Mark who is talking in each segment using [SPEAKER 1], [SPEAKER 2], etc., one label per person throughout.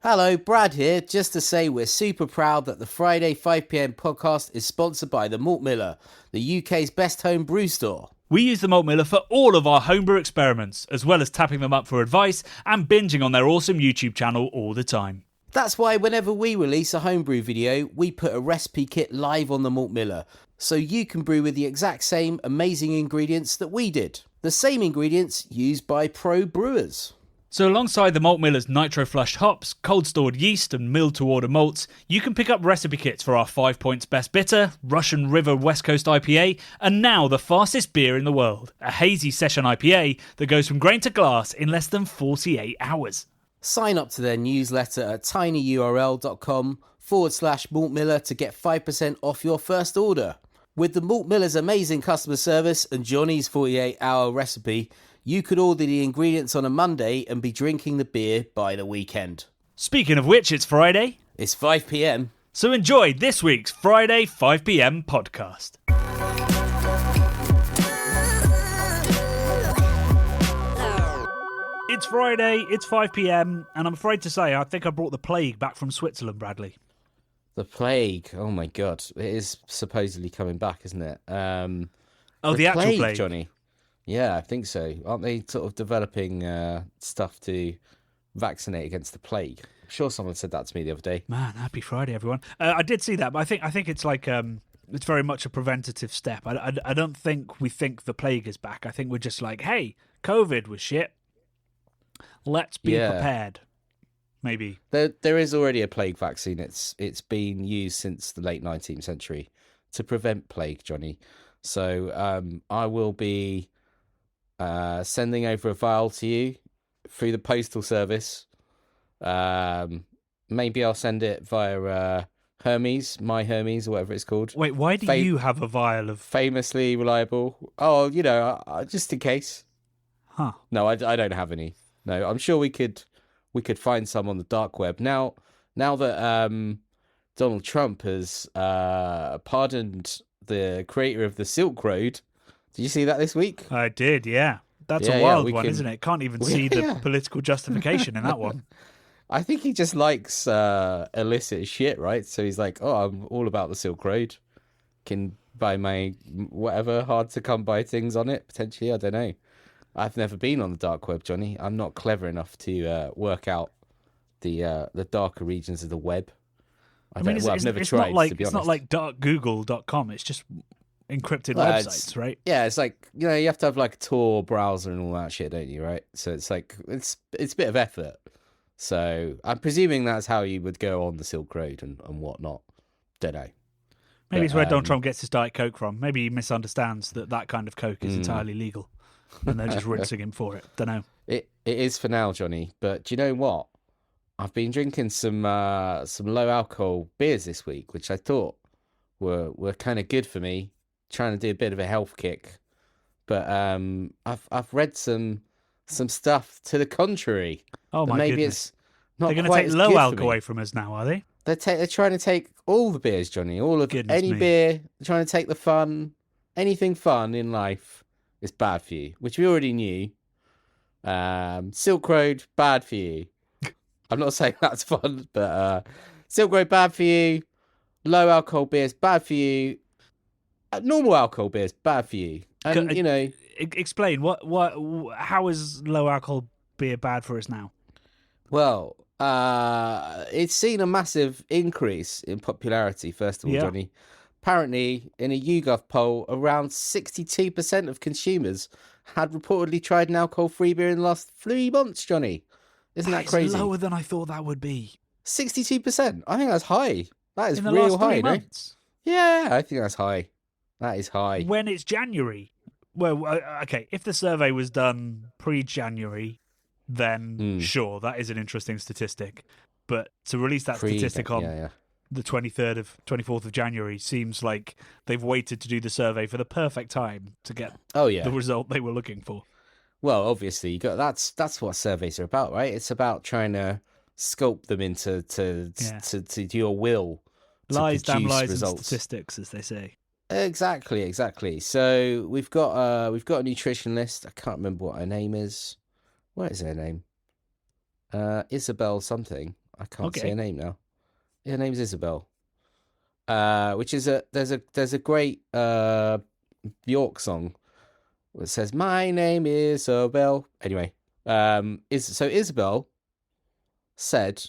[SPEAKER 1] Hello, Brad here, just to say we're super proud that the Friday 5pm podcast is sponsored by the Malt Miller, the UK's best home brew store.
[SPEAKER 2] We use the Malt Miller for all of our homebrew experiments, as well as tapping them up for advice and binging on their awesome YouTube channel all the time.
[SPEAKER 1] That's why whenever we release a homebrew video, we put a recipe kit live on the Malt Miller, so you can brew with the exact same amazing ingredients that we did. The same ingredients used by pro brewers.
[SPEAKER 2] So alongside the Malt Miller's nitro-flushed hops, cold-stored yeast and milled-to-order malts, you can pick up recipe kits for our 5 Points Best Bitter, Russian River West Coast IPA, and now the fastest beer in the world, a hazy session IPA that goes from grain to glass in less than 48 hours.
[SPEAKER 1] Sign up to their newsletter at tinyurl.com/Malt Miller to get 5% off your first order. With the Malt Miller's amazing customer service and Johnny's 48-hour recipe, you could order the ingredients on a Monday and be drinking the beer by the weekend.
[SPEAKER 2] Speaking of which, it's Friday.
[SPEAKER 1] It's 5pm.
[SPEAKER 2] So enjoy this week's Friday 5pm podcast. It's Friday, it's 5pm, and I'm afraid to say I think I brought the plague back from Switzerland, Bradley.
[SPEAKER 1] The plague, oh my god, it is supposedly coming back, isn't it?
[SPEAKER 2] The actual plague,
[SPEAKER 1] Johnny. Yeah, I think so. Aren't they sort of developing stuff to vaccinate against the plague? I'm sure someone said that to me the other day.
[SPEAKER 2] Man, happy Friday, everyone. I did see that, but I think it's like it's very much a preventative step. I don't think we think the plague is back. I think we're just like, hey, COVID was shit. Let's be prepared. Maybe
[SPEAKER 1] there is already a plague vaccine. It's been used since the late 19th century to prevent plague, Johnny. So I will be sending over a vial to you through the postal service. Maybe I'll send it via Hermes, my Hermes, or whatever it's called.
[SPEAKER 2] Wait, why do you have a vial of...
[SPEAKER 1] Famously reliable. Oh, just in case.
[SPEAKER 2] Huh.
[SPEAKER 1] No, I don't have any. No, I'm sure we could find some on the dark web. Now that Donald Trump has pardoned the creator of the Silk Road. Did you see that this week?
[SPEAKER 2] I did, yeah. That's a wild one, isn't it? Can't even see the political justification in that one.
[SPEAKER 1] I think he just likes illicit shit, right? So he's like, oh, I'm all about the Silk Road. Can buy my whatever hard-to-come-by things on it, potentially. I don't know. I've never been on the dark web, Johnny. I'm not clever enough to work out the darker regions of the web. I've never tried, to be honest.
[SPEAKER 2] It's not like darkgoogle.com. It's just encrypted websites, right?
[SPEAKER 1] Yeah, it's like, you have to have like a Tor browser and all that shit, don't you, right? So it's like, it's a bit of effort. So I'm presuming that's how you would go on the Silk Road and whatnot. Don't know.
[SPEAKER 2] Maybe it's where Donald Trump gets his Diet Coke from. Maybe he misunderstands that kind of Coke is entirely legal. And they're just rinsing him for it. Don't know.
[SPEAKER 1] It is for now, Johnny. But do you know what? I've been drinking some low alcohol beers this week, which I thought were kind of good for me. Trying to do a bit of a health kick, but I've read some stuff to the contrary.
[SPEAKER 2] Oh my
[SPEAKER 1] maybe
[SPEAKER 2] goodness!
[SPEAKER 1] It's not.
[SPEAKER 2] They're going to take low alcohol away from us now, are they?
[SPEAKER 1] They're trying to take all the beers, Johnny. All of
[SPEAKER 2] Goodness
[SPEAKER 1] any
[SPEAKER 2] me.
[SPEAKER 1] beer. They're trying to take the fun. Anything fun in life is bad for you, which we already knew. Silk Road, bad for you. I'm not saying that's fun, but Silk Road, bad for you. Low alcohol beers, bad for you. Normal alcohol beers, bad for you. And,
[SPEAKER 2] explain, how is low alcohol beer bad for us now?
[SPEAKER 1] Well, it's seen a massive increase in popularity, first of all, Johnny. Apparently, in a YouGov poll, around 62% of consumers had reportedly tried an alcohol-free beer in the last 3 months, Johnny. Isn't that crazy?
[SPEAKER 2] It's lower than I thought that would be.
[SPEAKER 1] 62%? I think that's high. That is
[SPEAKER 2] in the
[SPEAKER 1] real
[SPEAKER 2] last
[SPEAKER 1] high,
[SPEAKER 2] 3 months?
[SPEAKER 1] Yeah, I think that's high. That is high.
[SPEAKER 2] When it's January. Well, okay, if the survey was done pre-January, then sure, that is an interesting statistic. But to release that statistic on the 24th of January seems like they've waited to do the survey for the perfect time to get the result they were looking for.
[SPEAKER 1] Well, obviously, that's what surveys are about, right? It's about trying to sculpt them into to your will.
[SPEAKER 2] Lies, damn lies,
[SPEAKER 1] results.
[SPEAKER 2] And statistics, as they say.
[SPEAKER 1] Exactly. So we've got a nutritionist. I can't remember what her name is. What is her name? Isabel something. I can't say her name now. Her name's Isabel. Which is there's a great Bjork song that says "My name is Isabel." Anyway, Isabel said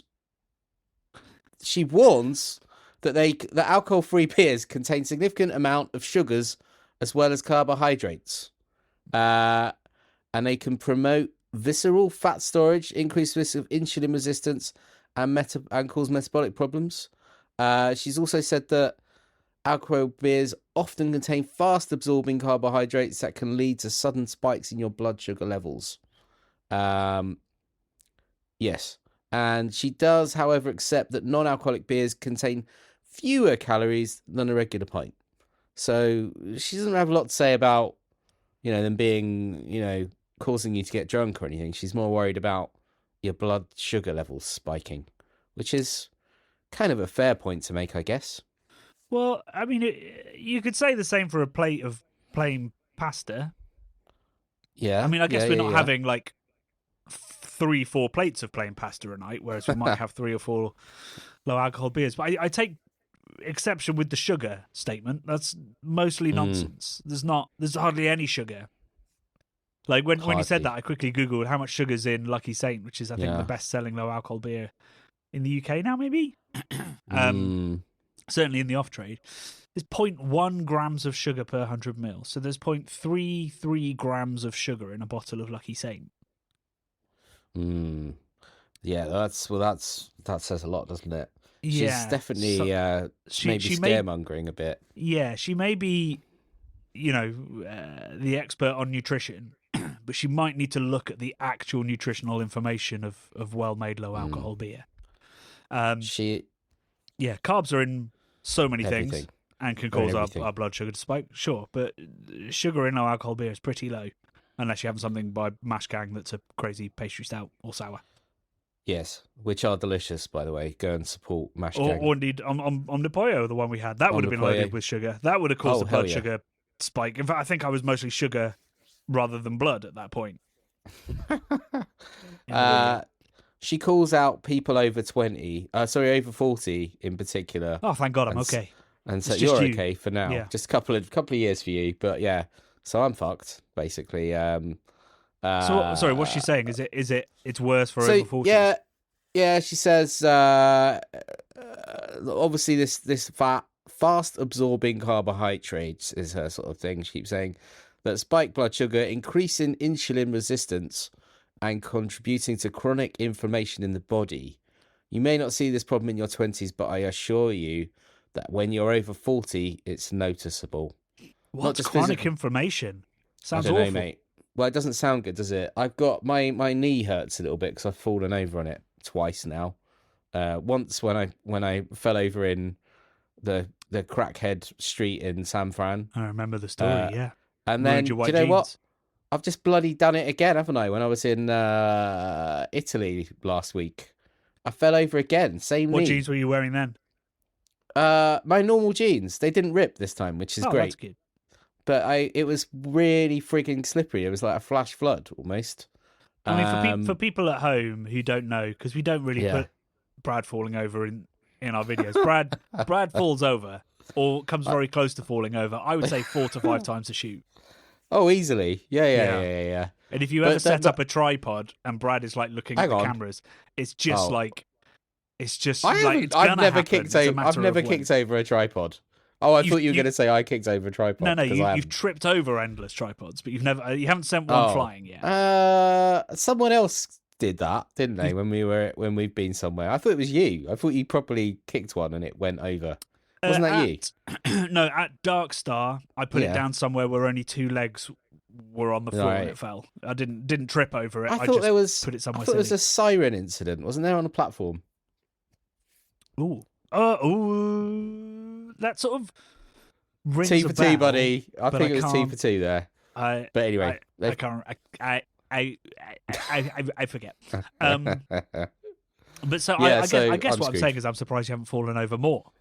[SPEAKER 1] she warns that alcohol-free beers contain significant amount of sugars as well as carbohydrates, and they can promote visceral fat storage, increased risk of insulin resistance, and cause metabolic problems. She's also said that alcohol beers often contain fast-absorbing carbohydrates that can lead to sudden spikes in your blood sugar levels. Yes. And she does, however, accept that non-alcoholic beers contain fewer calories than a regular pint. So she doesn't have a lot to say about, them being, causing you to get drunk or anything. She's more worried about your blood sugar levels spiking, which is kind of a fair point to make, I guess.
[SPEAKER 2] Well, I mean, you could say the same for a plate of plain pasta.
[SPEAKER 1] Yeah.
[SPEAKER 2] I mean, I guess we're not having like 3-4 plates of plain pasta a night, whereas we might have 3 or 4 low alcohol beers. But I take exception with the sugar statement. That's mostly nonsense. There's hardly any sugar. Like when you said that, I quickly Googled how much sugar's in Lucky Saint, which is I think the best selling low alcohol beer in the UK now, maybe. Certainly in the off trade. There's 0.1 grams of sugar per 100 ml. So there's 0.33 grams of sugar in a bottle of Lucky Saint.
[SPEAKER 1] Yeah, that says a lot, doesn't it?
[SPEAKER 2] Yeah,
[SPEAKER 1] she's definitely maybe scaremongering a bit.
[SPEAKER 2] Yeah, she may be, the expert on nutrition, but she might need to look at the actual nutritional information of well-made low alcohol beer. Carbs are in so many things and can cause our blood sugar to spike. Sure, but sugar in low alcohol beer is pretty low. Unless you have something by Mash Gang that's a crazy pastry stout or sour.
[SPEAKER 1] Yes, which are delicious, by the way. Go and support Mash Gang.
[SPEAKER 2] Or indeed, the Pollo, the one we had. That would have been loaded with sugar. That would have caused the blood sugar spike. In fact, I think I was mostly sugar rather than blood at that point.
[SPEAKER 1] She calls out people over 40 in particular.
[SPEAKER 2] Oh, thank God I'm okay.
[SPEAKER 1] And so you're okay for now. Yeah. Just a couple of years for you, but yeah. So I'm fucked, basically.
[SPEAKER 2] So sorry, what's she saying? It's worse for over 40s?
[SPEAKER 1] Yeah. She says obviously this fast absorbing carbohydrates is her sort of thing. She keeps saying that spike blood sugar, increasing insulin resistance, and contributing to chronic inflammation in the body. You may not see this problem in your 20s, but I assure you that when you're over 40, it's noticeable.
[SPEAKER 2] What's chronic inflammation? Sounds awful.
[SPEAKER 1] I don't know, mate. Well, it doesn't sound good, does it? I've got my knee hurts a little bit because I've fallen over on it twice now. Once when I fell over in the crackhead street in San Fran.
[SPEAKER 2] I remember the story. Yeah.
[SPEAKER 1] And then do you know what? I've just bloody done it again, haven't I? When I was in Italy last week, I fell over again. Same knee.
[SPEAKER 2] What jeans were you wearing then?
[SPEAKER 1] My normal jeans. They didn't rip this time, which is great.
[SPEAKER 2] That's good.
[SPEAKER 1] But it was really freaking slippery. It was like a flash flood almost.
[SPEAKER 2] I mean, for people at home who don't know, because we don't really put Brad falling over in our videos. Brad falls over or comes very close to falling over. I would say 4 to 5 times a shoot.
[SPEAKER 1] Oh, easily. Yeah.
[SPEAKER 2] And if you ever set up a tripod and Brad is like looking at the cameras, it's just like it's just
[SPEAKER 1] I've never kicked over a tripod. Oh, I thought you were going to say I kicked over a tripod.
[SPEAKER 2] No, you've tripped over endless tripods, but you haven't sent one flying yet.
[SPEAKER 1] Someone else did that, didn't they? when we've been somewhere, I thought it was you. I thought you properly kicked one and it went over. Wasn't that
[SPEAKER 2] you? No, at Dark Star, I put it down somewhere where only 2 legs were on the floor and it fell. I didn't trip over it. I just put it somewhere.
[SPEAKER 1] I thought there was a siren incident, wasn't there, on a platform?
[SPEAKER 2] Ooh. That sort of rings
[SPEAKER 1] T for
[SPEAKER 2] a bell,
[SPEAKER 1] T, buddy. I think it was T for T there. But anyway,
[SPEAKER 2] I can't. I forget. But so I guess what I'm saying is I'm surprised you haven't fallen over more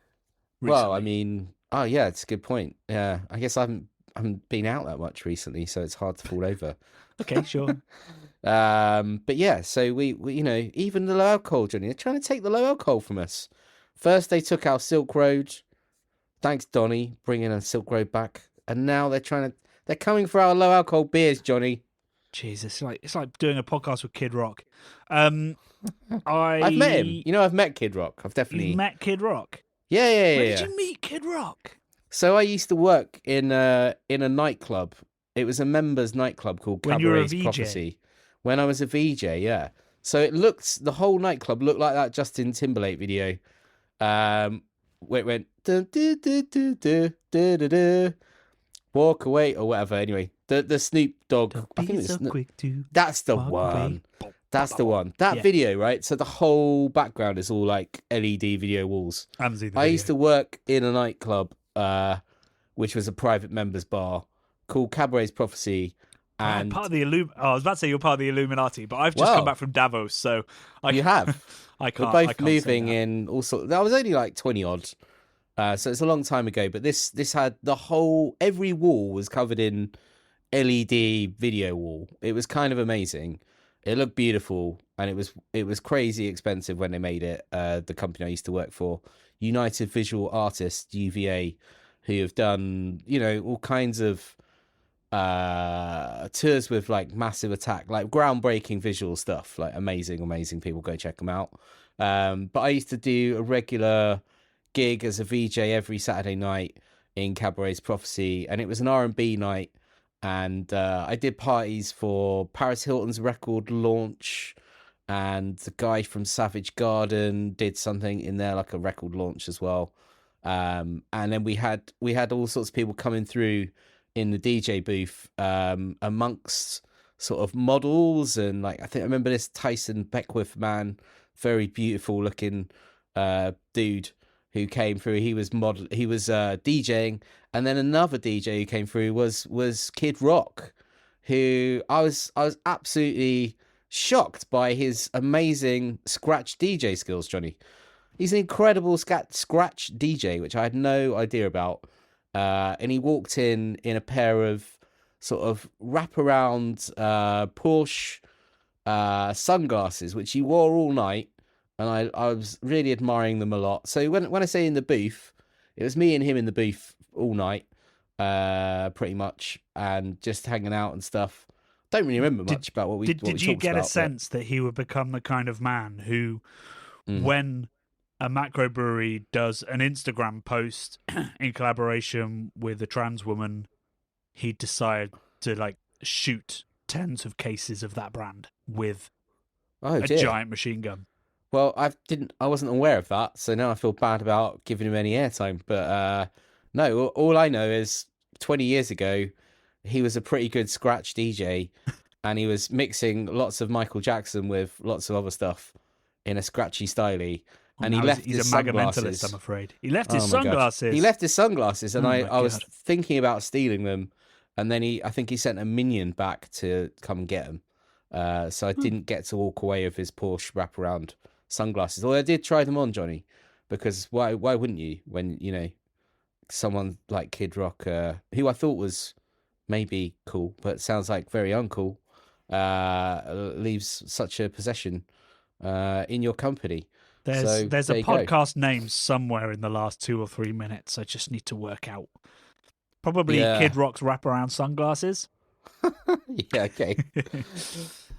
[SPEAKER 2] recently.
[SPEAKER 1] Well, I mean, it's a good point. Yeah, I guess I haven't been out that much recently, so it's hard to fall over.
[SPEAKER 2] Okay, sure.
[SPEAKER 1] But yeah, so we even the low alcohol, Johnny, they're trying to take the low alcohol from us. First they took our Silk Road. Thanks, Donny, bringing a Silk Road back, and now they're coming for our low alcohol beers, Johnny.
[SPEAKER 2] Jesus, it's like doing a podcast with Kid Rock.
[SPEAKER 1] I've met him. I've met Kid Rock. I've definitely
[SPEAKER 2] met Kid Rock.
[SPEAKER 1] Yeah.
[SPEAKER 2] Where did you meet Kid Rock?
[SPEAKER 1] So I used to work in a nightclub. It was a members' nightclub called Cabaret's Prophecy. When I was a VJ, yeah. So the whole nightclub looked like that Justin Timberlake video. Where it went dun, dun, dun, dun, dun, dun, dun, dun, walk away or whatever. Anyway, the Snoop Dogg. I think it's that's the one. That's the one. That video, right? So the whole background is all like LED video walls. I used to work in a nightclub, which was a private members bar called Cabaret's Prophecy. And
[SPEAKER 2] part of the I was about to say you're part of the Illuminati, but I've just come back from Davos, so
[SPEAKER 1] you have.
[SPEAKER 2] I can't.
[SPEAKER 1] We're both moving in. Also, I was only like 20 odd, so it's a long time ago. But this had every wall was covered in LED video wall. It was kind of amazing. It looked beautiful, and it was crazy expensive when they made it. The company I used to work for, United Visual Artists (UVA), who have done all kinds of tours with like Massive Attack, like groundbreaking visual stuff, like amazing people. Go check them out. But I used to do a regular gig as a VJ every Saturday night in Cabaret's Prophecy, and it was an R&B night, and I did parties for Paris Hilton's record launch, and the guy from Savage Garden did something in there, like a record launch as well. And then we had all sorts of people coming through in the DJ booth, amongst sort of models, and like I remember this Tyson Beckwith man, very beautiful looking dude who came through. He was DJing, and then another DJ who came through was Kid Rock, who I was absolutely shocked by his amazing scratch DJ skills, Johnny. He's an incredible scratch DJ, which I had no idea about. And he walked in a pair of sort of wraparound Porsche sunglasses, which he wore all night, and I was really admiring them a lot. So when I say in the booth, it was me and him in the booth all night, pretty much, and just hanging out and stuff. Don't really remember much about what we talked about.
[SPEAKER 2] Did you get a sense that he would become the kind of man who, when a macro brewery does an Instagram post in collaboration with a trans woman, he'd decide to like shoot tens of cases of that brand with a giant machine gun?
[SPEAKER 1] Well, I wasn't aware of that, so now I feel bad about giving him any airtime. But no, all I know is 20 years ago, he was a pretty good scratch DJ, and he was mixing lots of Michael Jackson with lots of other stuff in a scratchy styly. And he left his sunglasses. He's a
[SPEAKER 2] mentalist, I'm afraid. He left his sunglasses.
[SPEAKER 1] God. He left his sunglasses, and I was thinking about stealing them. And then I think he sent a minion back to come and get them. So I didn't get to walk away with his Porsche wraparound sunglasses. Although I did try them on, Johnny, because why wouldn't you when someone like Kid Rock, who I thought was maybe cool, but sounds like very uncool, leaves such a possession in your company.
[SPEAKER 2] There's a podcast name somewhere in the last 2 or 3 minutes. I just need to work out. Probably Kid Rock's wraparound sunglasses.
[SPEAKER 1] Yeah, okay.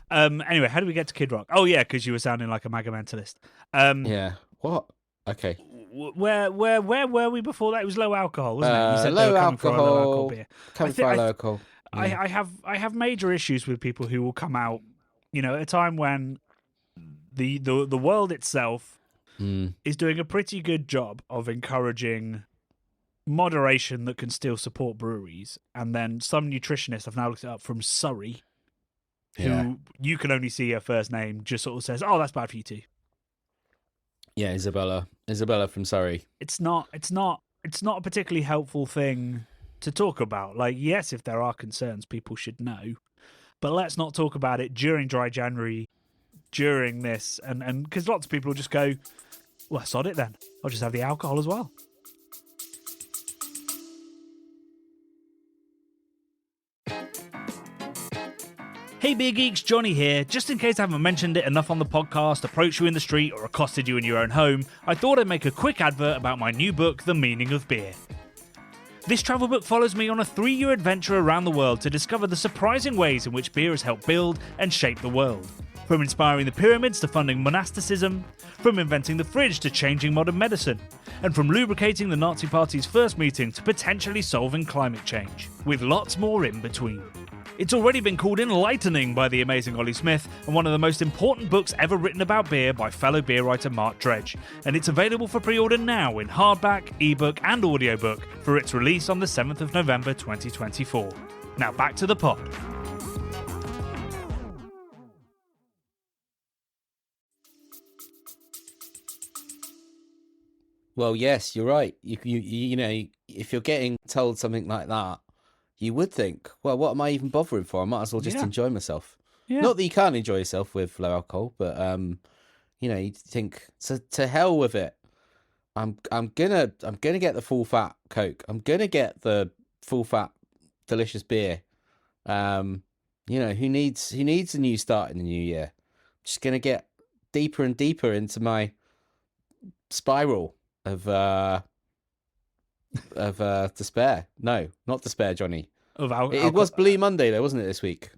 [SPEAKER 2] Anyway, how do we get to Kid Rock? Oh yeah, because you were sounding like a MAGA mentalist.
[SPEAKER 1] Yeah. What? Okay.
[SPEAKER 2] Where were we before that? It was low alcohol, wasn't it? You said
[SPEAKER 1] low
[SPEAKER 2] they were coming
[SPEAKER 1] alcohol,
[SPEAKER 2] for a low alcohol beer.
[SPEAKER 1] Coming for a low alcohol.
[SPEAKER 2] Yeah. I have major issues with people who will come out, at a time when the world itself is doing a pretty good job of encouraging moderation that can still support breweries. And then some nutritionist, I've now looked it up, from Surrey, who you can only see her first name, just sort of says, "Oh, that's bad for you too."
[SPEAKER 1] Yeah, Isabella from Surrey.
[SPEAKER 2] It's not a particularly helpful thing to talk about. Like, yes, if there are concerns, people should know, but let's not talk about it during dry January, during this, and because lots of people will just go, "Well, sod it then. I'll just have the alcohol as well." Hey Beer Geeks, Johnny here. Just in case I haven't mentioned it enough on the podcast, approached you in the street, or accosted you in your own home, I thought I'd make a quick advert about my new book, The Meaning of Beer. This travel book follows me on a 3-year adventure around the world to discover the surprising ways in which beer has helped build and shape the world. From inspiring the pyramids to funding monasticism, from inventing the fridge to changing modern medicine, and from lubricating the Nazi Party's first meeting to potentially solving climate change, with lots more in between. It's already been called enlightening by the amazing Ollie Smith and one of the most important books ever written about beer by fellow beer writer Mark Dredge, and it's available for pre-order now in hardback, ebook and audiobook for its release on the 7th of November 2024. Now back to the pod.
[SPEAKER 1] Well, yes, you're right. You know, if you're getting told something like that, you would think, well, what am I even bothering for? I might as well just enjoy myself. Yeah. Not that you can't enjoy yourself with low alcohol, but you know, you think to hell with it. I'm gonna get the full fat Coke. I'm gonna get the full fat delicious beer. You know, who needs a new start in the new year? Just gonna get deeper and deeper into my spiral of despair. No, not despair, Johnny. It was Blue Monday, though, wasn't it, this week?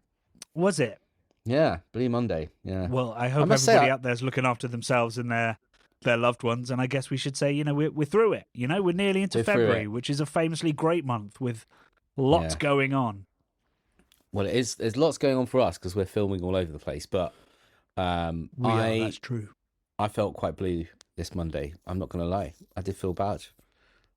[SPEAKER 2] Was it?
[SPEAKER 1] Yeah, Blue Monday. Yeah.
[SPEAKER 2] Well, I hope everybody out there is looking after themselves and their loved ones. And I guess we should say, you know, we're through it. You know, we're nearly into February, which is a famously great month with lots going on. Well, it is. There's lots going on for us because we're filming all over the place. But that's true.
[SPEAKER 1] I felt quite blue this Monday. I'm not going to lie. I did feel bad.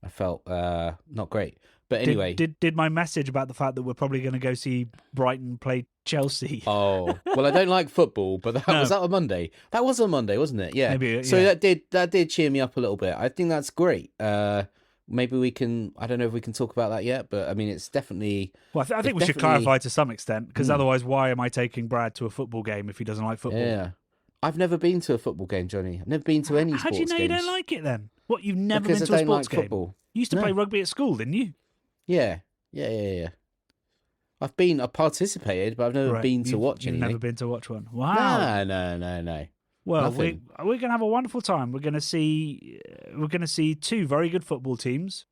[SPEAKER 1] I felt not great. But anyway.
[SPEAKER 2] Did my message about the fact that we're probably going to go see Brighton play Chelsea?
[SPEAKER 1] Oh, well, I don't like football, but was that on Monday? That was on Monday, wasn't it? Yeah.
[SPEAKER 2] Maybe,
[SPEAKER 1] so that did cheer me up a little bit. I think that's great. Maybe we can, I don't know if we can talk about that yet, but I mean, it's definitely...
[SPEAKER 2] Well, I think we should clarify to some extent, because otherwise, why am I taking Brad to a football game if he doesn't like football?
[SPEAKER 1] Yeah. I've never been to a football game, Johnny. I've never been to any sports games.
[SPEAKER 2] How do you know you don't like it then? What, you've never been to a sports game? Football. You used to play rugby at school, didn't you?
[SPEAKER 1] Yeah. I've participated, but I've never been to watch anything.
[SPEAKER 2] Never been to watch one. Wow.
[SPEAKER 1] No.
[SPEAKER 2] Well, we're going to have a wonderful time. We're going to see 2 very good football teams.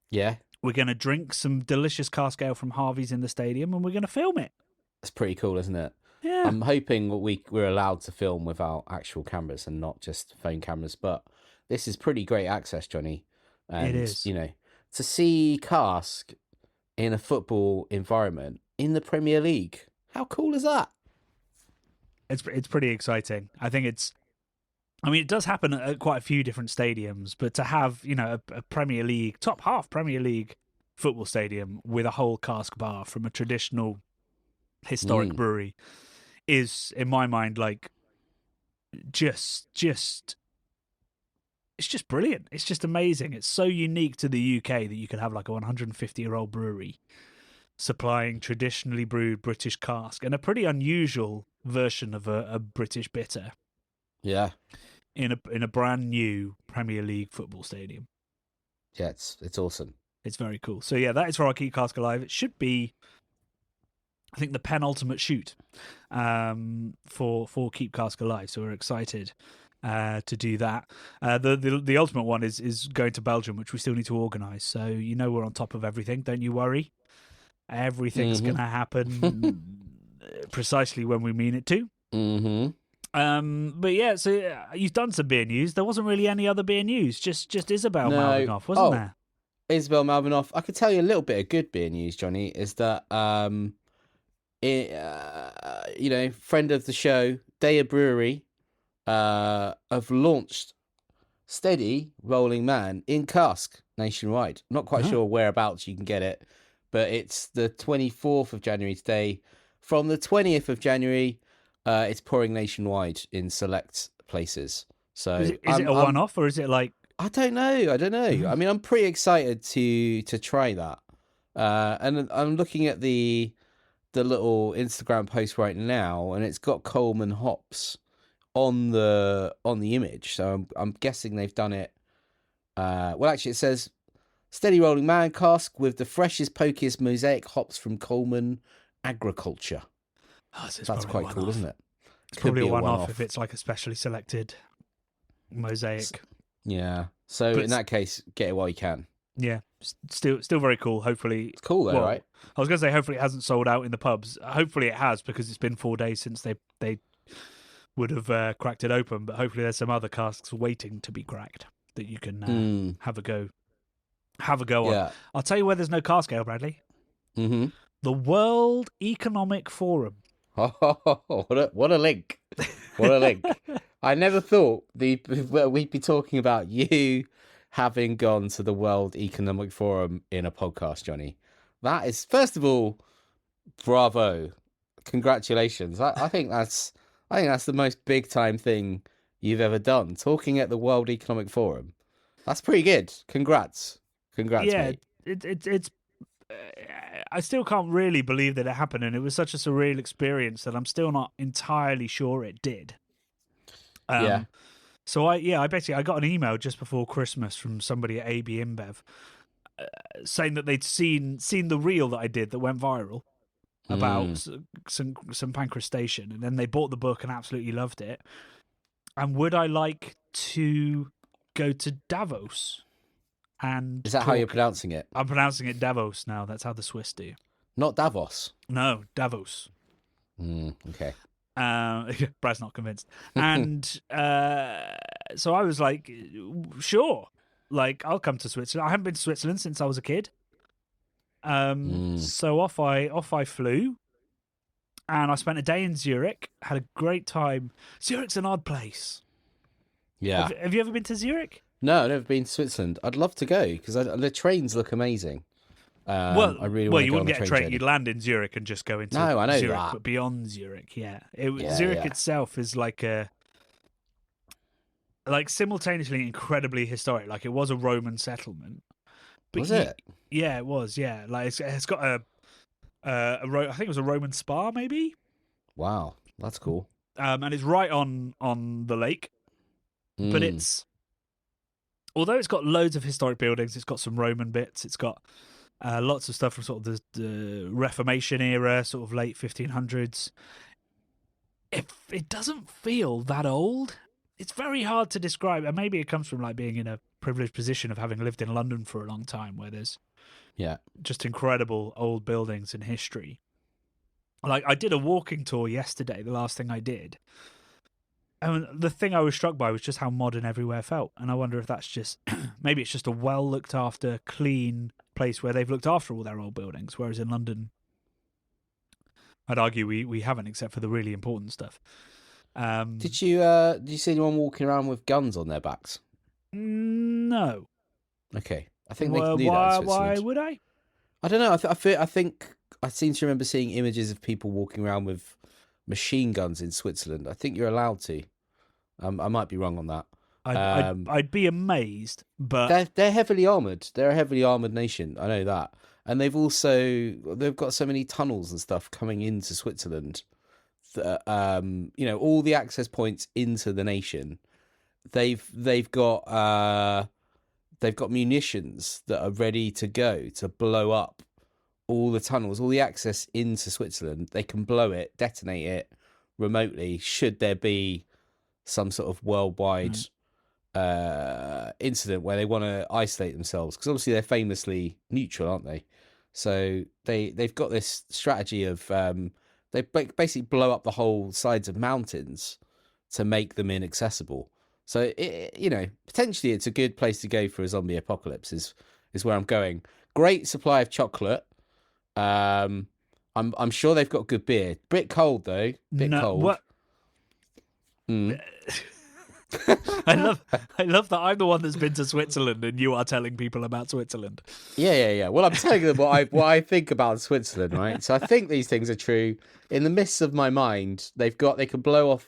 [SPEAKER 1] Yeah.
[SPEAKER 2] We're going to drink some delicious cask ale from Harvey's in the stadium, and we're going to film it.
[SPEAKER 1] That's pretty cool, isn't it?
[SPEAKER 2] Yeah.
[SPEAKER 1] I'm hoping we're allowed to film with our actual cameras and not just phone cameras, but this is pretty great access, Johnny. And,
[SPEAKER 2] it is.
[SPEAKER 1] You know, to see Cask in a football environment in the Premier League, how cool is that?
[SPEAKER 2] It's pretty exciting. I think it does happen at quite a few different stadiums, but to have, you know, a Premier League, top half Premier League football stadium with a whole cask bar from a traditional historic brewery is, in my mind, like just it's just brilliant. It's just amazing. It's so unique to the UK that you could have like a 150-year-old brewery supplying traditionally brewed British cask and a pretty unusual version of a British bitter.
[SPEAKER 1] Yeah.
[SPEAKER 2] In a brand new Premier League football stadium.
[SPEAKER 1] Yeah, it's awesome.
[SPEAKER 2] It's very cool. So yeah, that is for our Keep Cask Alive. It should be, I think, the penultimate shoot for Keep Cask Alive. So we're excited to do that. The ultimate one is going to Belgium, which we still need to organise. So you know we're on top of everything. Don't you worry. Everything's going to happen precisely when we mean it to.
[SPEAKER 1] Mm-hmm.
[SPEAKER 2] But yeah, so you've done some beer news. There wasn't really any other beer news. Just Isabel Malvinoff, wasn't there?
[SPEAKER 1] Isabel Malvinoff. I could tell you a little bit of good beer news, Johnny. Is that you know, friend of the show, Daya Brewery, have launched Steady Rolling Man in cask nationwide. I'm not quite sure whereabouts you can get it, but it's the 24th of January today. From the 20th of January, it's pouring nationwide in select places. So
[SPEAKER 2] is it a one-off or is it like?
[SPEAKER 1] I don't know. I mean, I'm pretty excited to try that. And I'm looking at the little Instagram post right now, and it's got Coleman hops on the image. So I'm guessing they've done it. Well, actually, it says Steady Rolling Man cask with the freshest, pokiest mosaic hops from Coleman Agriculture.
[SPEAKER 2] Oh, so
[SPEAKER 1] That's quite cool, isn't it?
[SPEAKER 2] It's probably a one-off if it's like a specially selected mosaic.
[SPEAKER 1] Yeah. So in that case, get it while you can.
[SPEAKER 2] Yeah, still very cool. Hopefully,
[SPEAKER 1] it's cool though, right?
[SPEAKER 2] I was going to say hopefully it hasn't sold out in the pubs. Hopefully it has, because it's been 4 days since they would have cracked it open. But hopefully there's some other casks waiting to be cracked that you can have a go on. I'll tell you where there's no cask ale, Bradley.
[SPEAKER 1] Mm-hmm.
[SPEAKER 2] The World Economic Forum.
[SPEAKER 1] Oh, what a link! What a link! I never thought we'd be talking about you having gone to the World Economic Forum in a podcast, Johnny. That is, first of all, bravo, congratulations. I think that's the most big time thing you've ever done. Talking at the World Economic Forum, that's pretty good. Congrats,
[SPEAKER 2] yeah,
[SPEAKER 1] mate.
[SPEAKER 2] It's. I still can't really believe that it happened, and it was such a surreal experience that I'm still not entirely sure it did. So I got an email just before Christmas from somebody at AB InBev saying that they'd seen the reel that I did that went viral about some Pancras station, and then they bought the book and absolutely loved it. And would I like to go to Davos? And
[SPEAKER 1] is that how you're pronouncing it?
[SPEAKER 2] I'm pronouncing it Davos now. That's how the Swiss do.
[SPEAKER 1] Not Davos.
[SPEAKER 2] No, Davos.
[SPEAKER 1] Okay.
[SPEAKER 2] Brad's not convinced. And so I was like, sure. Like, I'll come to Switzerland. I haven't been to Switzerland since I was a kid. So off I flew. And I spent a day in Zurich. Had a great time. Zurich's an odd place.
[SPEAKER 1] Yeah.
[SPEAKER 2] Have you ever been to Zurich?
[SPEAKER 1] No, I've never been to Switzerland. I'd love to go because the trains look amazing. I really
[SPEAKER 2] you wouldn't get a train. You'd land in Zurich and just go into
[SPEAKER 1] I know
[SPEAKER 2] Zurich,
[SPEAKER 1] that.
[SPEAKER 2] but beyond Zurich, Zurich itself is like simultaneously incredibly historic. Like, it was a Roman settlement. But
[SPEAKER 1] was it?
[SPEAKER 2] Yeah, it was. Yeah, like it's got I think it was a Roman spa, maybe.
[SPEAKER 1] Wow, that's cool.
[SPEAKER 2] And it's right on the lake, but although it's got loads of historic buildings, it's got some Roman bits. It's got lots of stuff from sort of the Reformation era, sort of late 1500s. It doesn't feel that old. It's very hard to describe, and maybe it comes from like being in a privileged position of having lived in London for a long time, where there's just incredible old buildings and history. Like, I did a walking tour yesterday, the last thing I did. And the thing I was struck by was just how modern everywhere felt. And I wonder if that's just, maybe it's just a well looked after, clean place where they've looked after all their old buildings. Whereas in London, I'd argue we haven't, except for the really important stuff.
[SPEAKER 1] Did you see anyone walking around with guns on their backs?
[SPEAKER 2] No.
[SPEAKER 1] Okay. I think they can do that in Switzerland.
[SPEAKER 2] Why would I?
[SPEAKER 1] I don't know. I think I seem to remember seeing images of people walking around with machine guns in Switzerland. I think you're allowed to. I might be wrong on that.
[SPEAKER 2] I'd be amazed, but
[SPEAKER 1] they're heavily armored. They're a heavily armored nation. I know that, and they've got so many tunnels and stuff coming into Switzerland. That, all the access points into the nation. They've got munitions that are ready to go to blow up all the tunnels, all the access into Switzerland. They can blow it, detonate it remotely should there be some sort of worldwide incident where they want to isolate themselves, because obviously they're famously neutral, aren't they? So they've got this strategy of they basically blow up the whole sides of mountains to make them inaccessible. So potentially it's a good place to go for a zombie apocalypse. Is where I'm going. Great supply of chocolate. I'm sure they've got good beer. Bit cold though. Cold.
[SPEAKER 2] What? I love that I'm the one that's been to Switzerland and you are telling people about Switzerland.
[SPEAKER 1] Yeah. Well, I'm telling them what I think about Switzerland, right? So I think these things are true. In the midst of my mind, they can blow off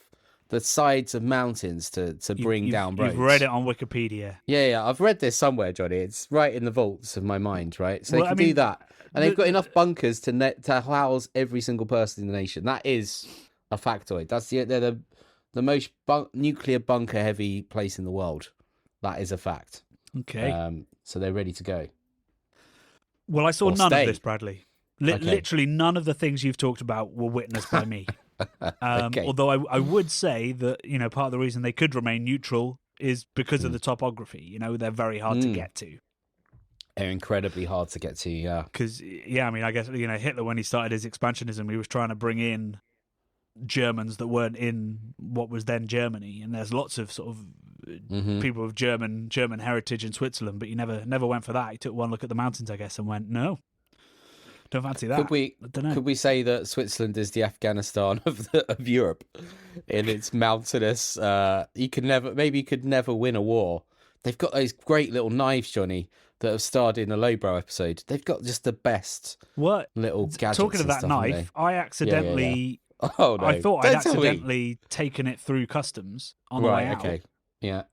[SPEAKER 1] the sides of mountains to bring down roads.
[SPEAKER 2] You've read it on Wikipedia.
[SPEAKER 1] Yeah. I've read this somewhere, Johnny. It's right in the vaults of my mind, right? So they can do that. And they've got enough bunkers to house every single person in the nation. That is a factoid. They're the most nuclear bunker heavy place in the world. That is a fact.
[SPEAKER 2] Okay.
[SPEAKER 1] So they're ready to go.
[SPEAKER 2] Well, I saw none of this, Bradley. Literally none of the things you've talked about were witnessed by me.
[SPEAKER 1] Okay.
[SPEAKER 2] Although I would say that, part of the reason they could remain neutral is because of the topography. They're very hard to get to.
[SPEAKER 1] They're incredibly hard to get to, yeah.
[SPEAKER 2] Because, I guess, Hitler, when he started his expansionism, he was trying to bring in Germans that weren't in what was then Germany. And there's lots of sort of people of German heritage in Switzerland, but he never went for that. He took one look at the mountains, I guess, and went, no. Don't fancy that. Could we
[SPEAKER 1] say that Switzerland is the Afghanistan of Europe in its mountainous? You could never win a war. They've got those great little knives, Johnny, that have starred in a Lowbrow episode. They've got just the best little gadgets.
[SPEAKER 2] Talking of that
[SPEAKER 1] stuff,
[SPEAKER 2] knife, I accidentally.
[SPEAKER 1] Yeah. Oh no!
[SPEAKER 2] I thought I'd accidentally taken it through customs on the way out.
[SPEAKER 1] Okay. Yeah.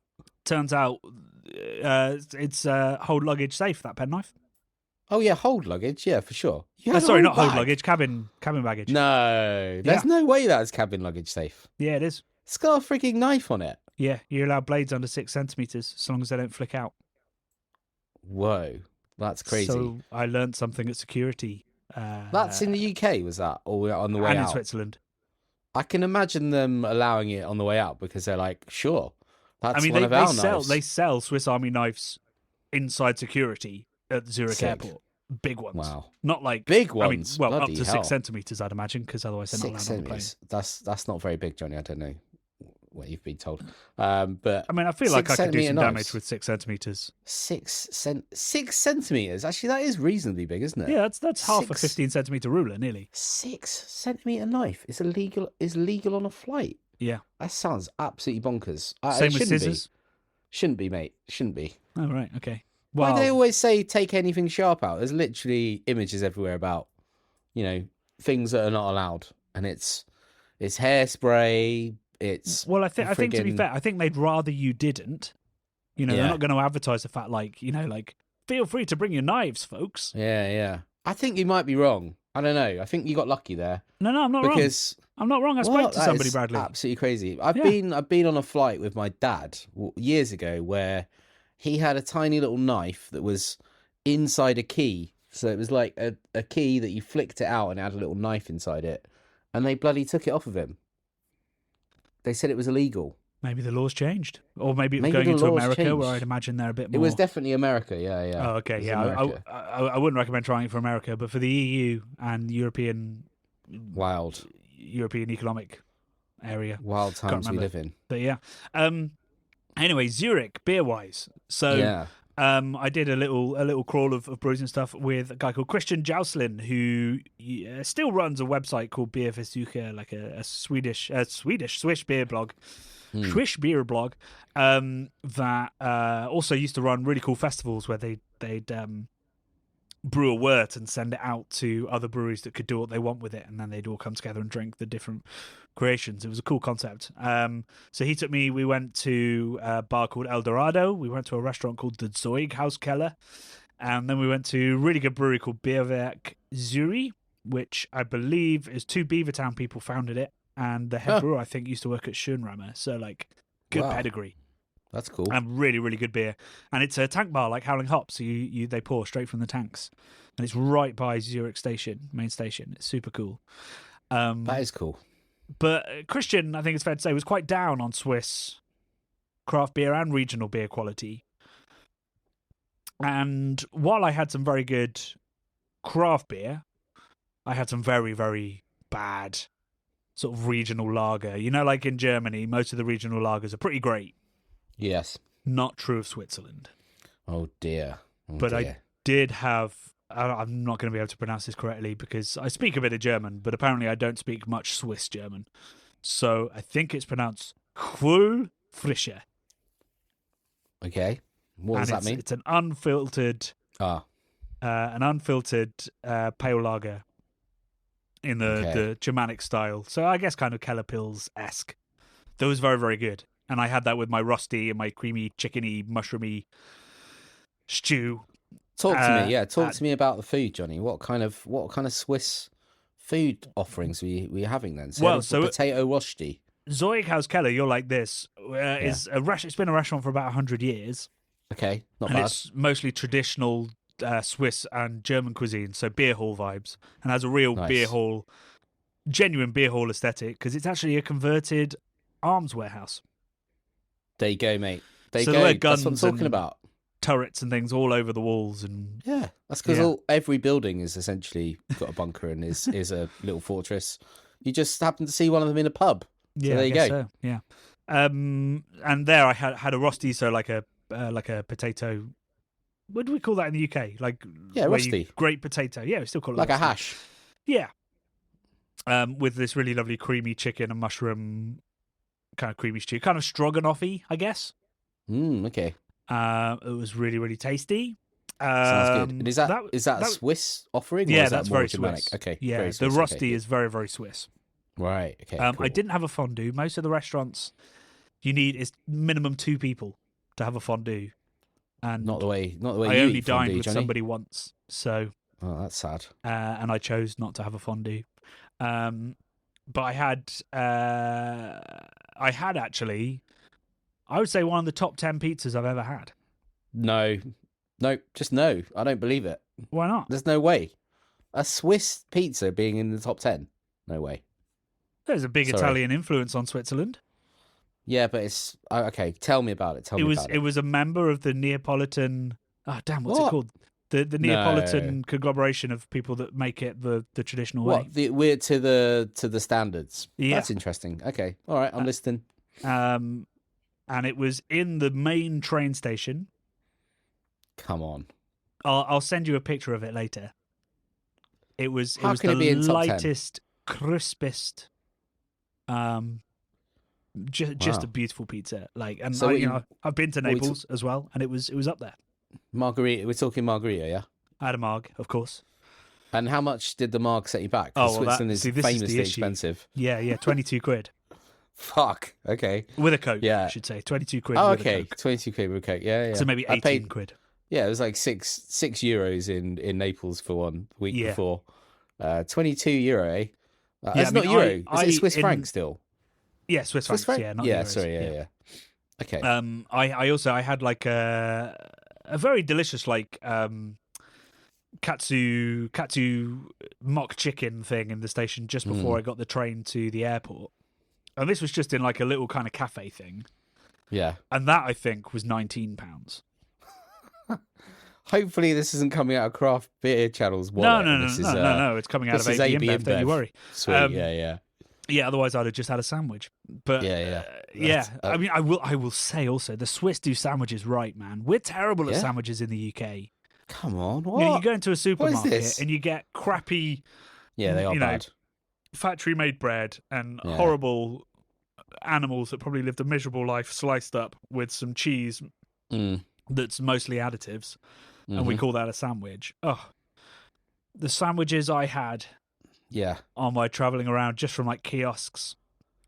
[SPEAKER 2] Turns out it's hold luggage safe. That penknife.
[SPEAKER 1] Oh yeah, hold luggage, yeah, for sure.
[SPEAKER 2] Sorry, not hold luggage, cabin baggage.
[SPEAKER 1] No, there's no way that's cabin luggage safe.
[SPEAKER 2] Yeah, it is.
[SPEAKER 1] It's got a freaking knife on it.
[SPEAKER 2] Yeah, you're allowed blades under 6 centimeters, as long as they don't flick out.
[SPEAKER 1] Whoa, that's crazy.
[SPEAKER 2] So I learned something at security.
[SPEAKER 1] That's in the UK, was that, or on the way out?
[SPEAKER 2] And in Switzerland.
[SPEAKER 1] I can imagine them allowing it on the way out because they're like, sure, that's one of our knives.
[SPEAKER 2] They sell Swiss Army knives inside security at Zurich Airport. Big ones.
[SPEAKER 1] Wow.
[SPEAKER 2] Not like
[SPEAKER 1] big ones.
[SPEAKER 2] Up to 6 centimeters, I'd imagine, because otherwise they're not allowed on the plane.
[SPEAKER 1] That's not very big, Johnny. I don't know what you've been told. But
[SPEAKER 2] I feel like I could do some damage with 6 centimeters.
[SPEAKER 1] 6 centimeters. Actually, that is reasonably big, isn't it?
[SPEAKER 2] Yeah, that's half a 15 centimeter ruler, nearly.
[SPEAKER 1] 6 centimeter knife is illegal on a flight.
[SPEAKER 2] Yeah,
[SPEAKER 1] that sounds absolutely bonkers.
[SPEAKER 2] Same with scissors.
[SPEAKER 1] Shouldn't be, mate. Shouldn't be.
[SPEAKER 2] Oh right, okay.
[SPEAKER 1] Why do they always say take anything sharp out? There's literally images everywhere about, things that are not allowed, and it's hairspray. It's
[SPEAKER 2] I think to be fair, I think they'd rather you didn't. They're not going to advertise the fact like feel free to bring your knives, folks.
[SPEAKER 1] Yeah. I think you might be wrong. I don't know. I think you got lucky there.
[SPEAKER 2] No, I'm not wrong. I'm not wrong. I spoke to somebody, Bradley.
[SPEAKER 1] Absolutely crazy. I've been on a flight with my dad years ago where he had a tiny little knife that was inside a key. So it was like a key that you flicked it out and it had a little knife inside it. And they bloody took it off of him. They said it was illegal.
[SPEAKER 2] Maybe the laws changed. Or maybe it was going into America where I'd imagine they're a bit more...
[SPEAKER 1] It was definitely America, yeah.
[SPEAKER 2] Oh, okay, yeah. I wouldn't recommend trying it for America, but for the EU and European... European economic area.
[SPEAKER 1] Wild times we live in.
[SPEAKER 2] But yeah. Anyway, Zurich, beer-wise. So I did a little crawl of brews and stuff with a guy called Christian Jouslin, who still runs a website called Bierversuche, like a Swiss beer blog. Swiss beer blog that also used to run really cool festivals where they'd brew a wort and send it out to other breweries that could do what they want with it, and then they'd all come together and drink the different creations. It was a cool concept. So he took me, we went to a bar called El Dorado, we went to a restaurant called the Zeughauskeller, and then we went to a really good brewery called Bierwerk Zurich, which I believe is 2 Beavertown people founded it, and the head brewer I think used to work at Schönrammer, so like good pedigree.
[SPEAKER 1] That's cool.
[SPEAKER 2] And really, really good beer. And it's a tank bar like Howling Hops. So they pour straight from the tanks. And it's right by Zurich station, main station. It's super cool.
[SPEAKER 1] That is cool.
[SPEAKER 2] But Christian, I think it's fair to say, was quite down on Swiss craft beer and regional beer quality. And while I had some very good craft beer, I had some very, very bad sort of regional lager. Like in Germany, most of the regional lagers are pretty great.
[SPEAKER 1] Yes.
[SPEAKER 2] Not true of Switzerland.
[SPEAKER 1] Oh, dear.
[SPEAKER 2] I did have... I'm not going to be able to pronounce this correctly because I speak a bit of German, but apparently I don't speak much Swiss German. So I think it's pronounced Frische.
[SPEAKER 1] Okay. What does that mean?
[SPEAKER 2] It's an unfiltered... pale lager in the Germanic style. So I guess kind of Kellerpils-esque. That was very, very good. And I had that with my rusty and my creamy, chickeny, mushroomy stew.
[SPEAKER 1] Talk to me, Talk to me about the food, Johnny. What kind of Swiss food offerings were you having then? So potato rosti.
[SPEAKER 2] Zeughauskeller, you're like this. It's been a restaurant for about 100 years.
[SPEAKER 1] Okay, not
[SPEAKER 2] and
[SPEAKER 1] bad.
[SPEAKER 2] It's mostly traditional, Swiss and German cuisine, so beer hall vibes, and has a real
[SPEAKER 1] Nice.
[SPEAKER 2] genuine beer hall aesthetic because it's actually a converted arms warehouse.
[SPEAKER 1] There you go, mate. There you
[SPEAKER 2] So
[SPEAKER 1] go.
[SPEAKER 2] there are guns
[SPEAKER 1] That's what I'm talking
[SPEAKER 2] and
[SPEAKER 1] about.
[SPEAKER 2] turrets and things all over the walls, and
[SPEAKER 1] Yeah, that's because every building is essentially got a bunker and is a little fortress. You just happen to see one of them in a pub. So there you go.
[SPEAKER 2] So, yeah. And there I had a rosti, so like a potato. What do we call that in the UK? Like
[SPEAKER 1] rosti.
[SPEAKER 2] Great potato. Yeah, we still call it
[SPEAKER 1] like
[SPEAKER 2] rosti.
[SPEAKER 1] a hash.
[SPEAKER 2] Yeah. With this really lovely creamy chicken and mushroom kind of creamy stew, kind of stroganoff-y, I guess.
[SPEAKER 1] Okay.
[SPEAKER 2] It was really, really tasty.
[SPEAKER 1] Sounds good. And is that a Swiss offering?
[SPEAKER 2] Yeah,
[SPEAKER 1] or is
[SPEAKER 2] that's
[SPEAKER 1] that more
[SPEAKER 2] very
[SPEAKER 1] Germanic?
[SPEAKER 2] Swiss.
[SPEAKER 1] Okay.
[SPEAKER 2] Yeah,
[SPEAKER 1] very Swiss.
[SPEAKER 2] the rosti is very, very Swiss.
[SPEAKER 1] Right. Okay.
[SPEAKER 2] I
[SPEAKER 1] Cool.
[SPEAKER 2] didn't have a fondue. Most of the restaurants, you need is minimum 2 people to have a fondue. And
[SPEAKER 1] not the way.
[SPEAKER 2] I
[SPEAKER 1] you
[SPEAKER 2] only
[SPEAKER 1] eat
[SPEAKER 2] dined
[SPEAKER 1] fondue,
[SPEAKER 2] with
[SPEAKER 1] Johnny.
[SPEAKER 2] somebody once, so.
[SPEAKER 1] Oh, that's sad.
[SPEAKER 2] And I chose not to have a fondue. But I had actually, I would say one of the top 10 pizzas I've ever had.
[SPEAKER 1] No, just no. I don't believe it.
[SPEAKER 2] Why not?
[SPEAKER 1] There's no way. A Swiss pizza being in the top 10? No way.
[SPEAKER 2] There's a big
[SPEAKER 1] Sorry.
[SPEAKER 2] Italian influence on Switzerland.
[SPEAKER 1] Yeah, but it's okay. Tell me about it.
[SPEAKER 2] It was a member of the Neapolitan. Oh damn! What's it called? The Neapolitan conglomeration of people that make it the traditional way.
[SPEAKER 1] We're to the standards.
[SPEAKER 2] Yeah.
[SPEAKER 1] That's interesting. Okay, all right. I'm listening.
[SPEAKER 2] And it was in the main train station.
[SPEAKER 1] Come on.
[SPEAKER 2] I'll send you a picture of it later. It was
[SPEAKER 1] How can
[SPEAKER 2] the
[SPEAKER 1] it be in top 10?
[SPEAKER 2] lightest, crispest, just a beautiful pizza. Like, and
[SPEAKER 1] So
[SPEAKER 2] I've been to Naples as well, and it was up there.
[SPEAKER 1] Margarita. We're talking margarita, yeah.
[SPEAKER 2] I had a marg, of course.
[SPEAKER 1] And how much did the marg set you back? Because Switzerland is famously expensive.
[SPEAKER 2] Yeah, 22 quid.
[SPEAKER 1] Fuck. Okay.
[SPEAKER 2] With a Coke,
[SPEAKER 1] yeah.
[SPEAKER 2] I should say. 22 quid.
[SPEAKER 1] Oh,
[SPEAKER 2] with
[SPEAKER 1] okay.
[SPEAKER 2] A Coke.
[SPEAKER 1] 22 quid with a Coke. Yeah.
[SPEAKER 2] So maybe 18 quid.
[SPEAKER 1] Yeah, it was like €6 in Naples for 1 week before. €22, eh? That's not euro. Is it Swiss franc still?
[SPEAKER 2] Yeah, Swiss francs. Yeah, not euros.
[SPEAKER 1] Sorry. Yeah. Okay.
[SPEAKER 2] I had like a very delicious like katsu mock chicken thing in the station just before I got the train to the airport, and this was just in like a little kind of cafe thing.
[SPEAKER 1] Yeah,
[SPEAKER 2] and that I think was £19.
[SPEAKER 1] Hopefully, this isn't coming out of craft beer channels. No.
[SPEAKER 2] It's coming out of AB InBev. Don't you worry.
[SPEAKER 1] Sweet. Yeah.
[SPEAKER 2] Yeah, otherwise I'd have just had a sandwich. But I mean, I will say also the Swiss do sandwiches right, man. We're terrible at sandwiches in the UK.
[SPEAKER 1] Come on, what?
[SPEAKER 2] You go into a supermarket and you get crappy.
[SPEAKER 1] Yeah, they are bad.
[SPEAKER 2] Factory-made bread and horrible animals that probably lived a miserable life sliced up with some cheese that's mostly additives, and we call that a sandwich. Oh, the sandwiches I had. Yeah, on my traveling around just from like kiosks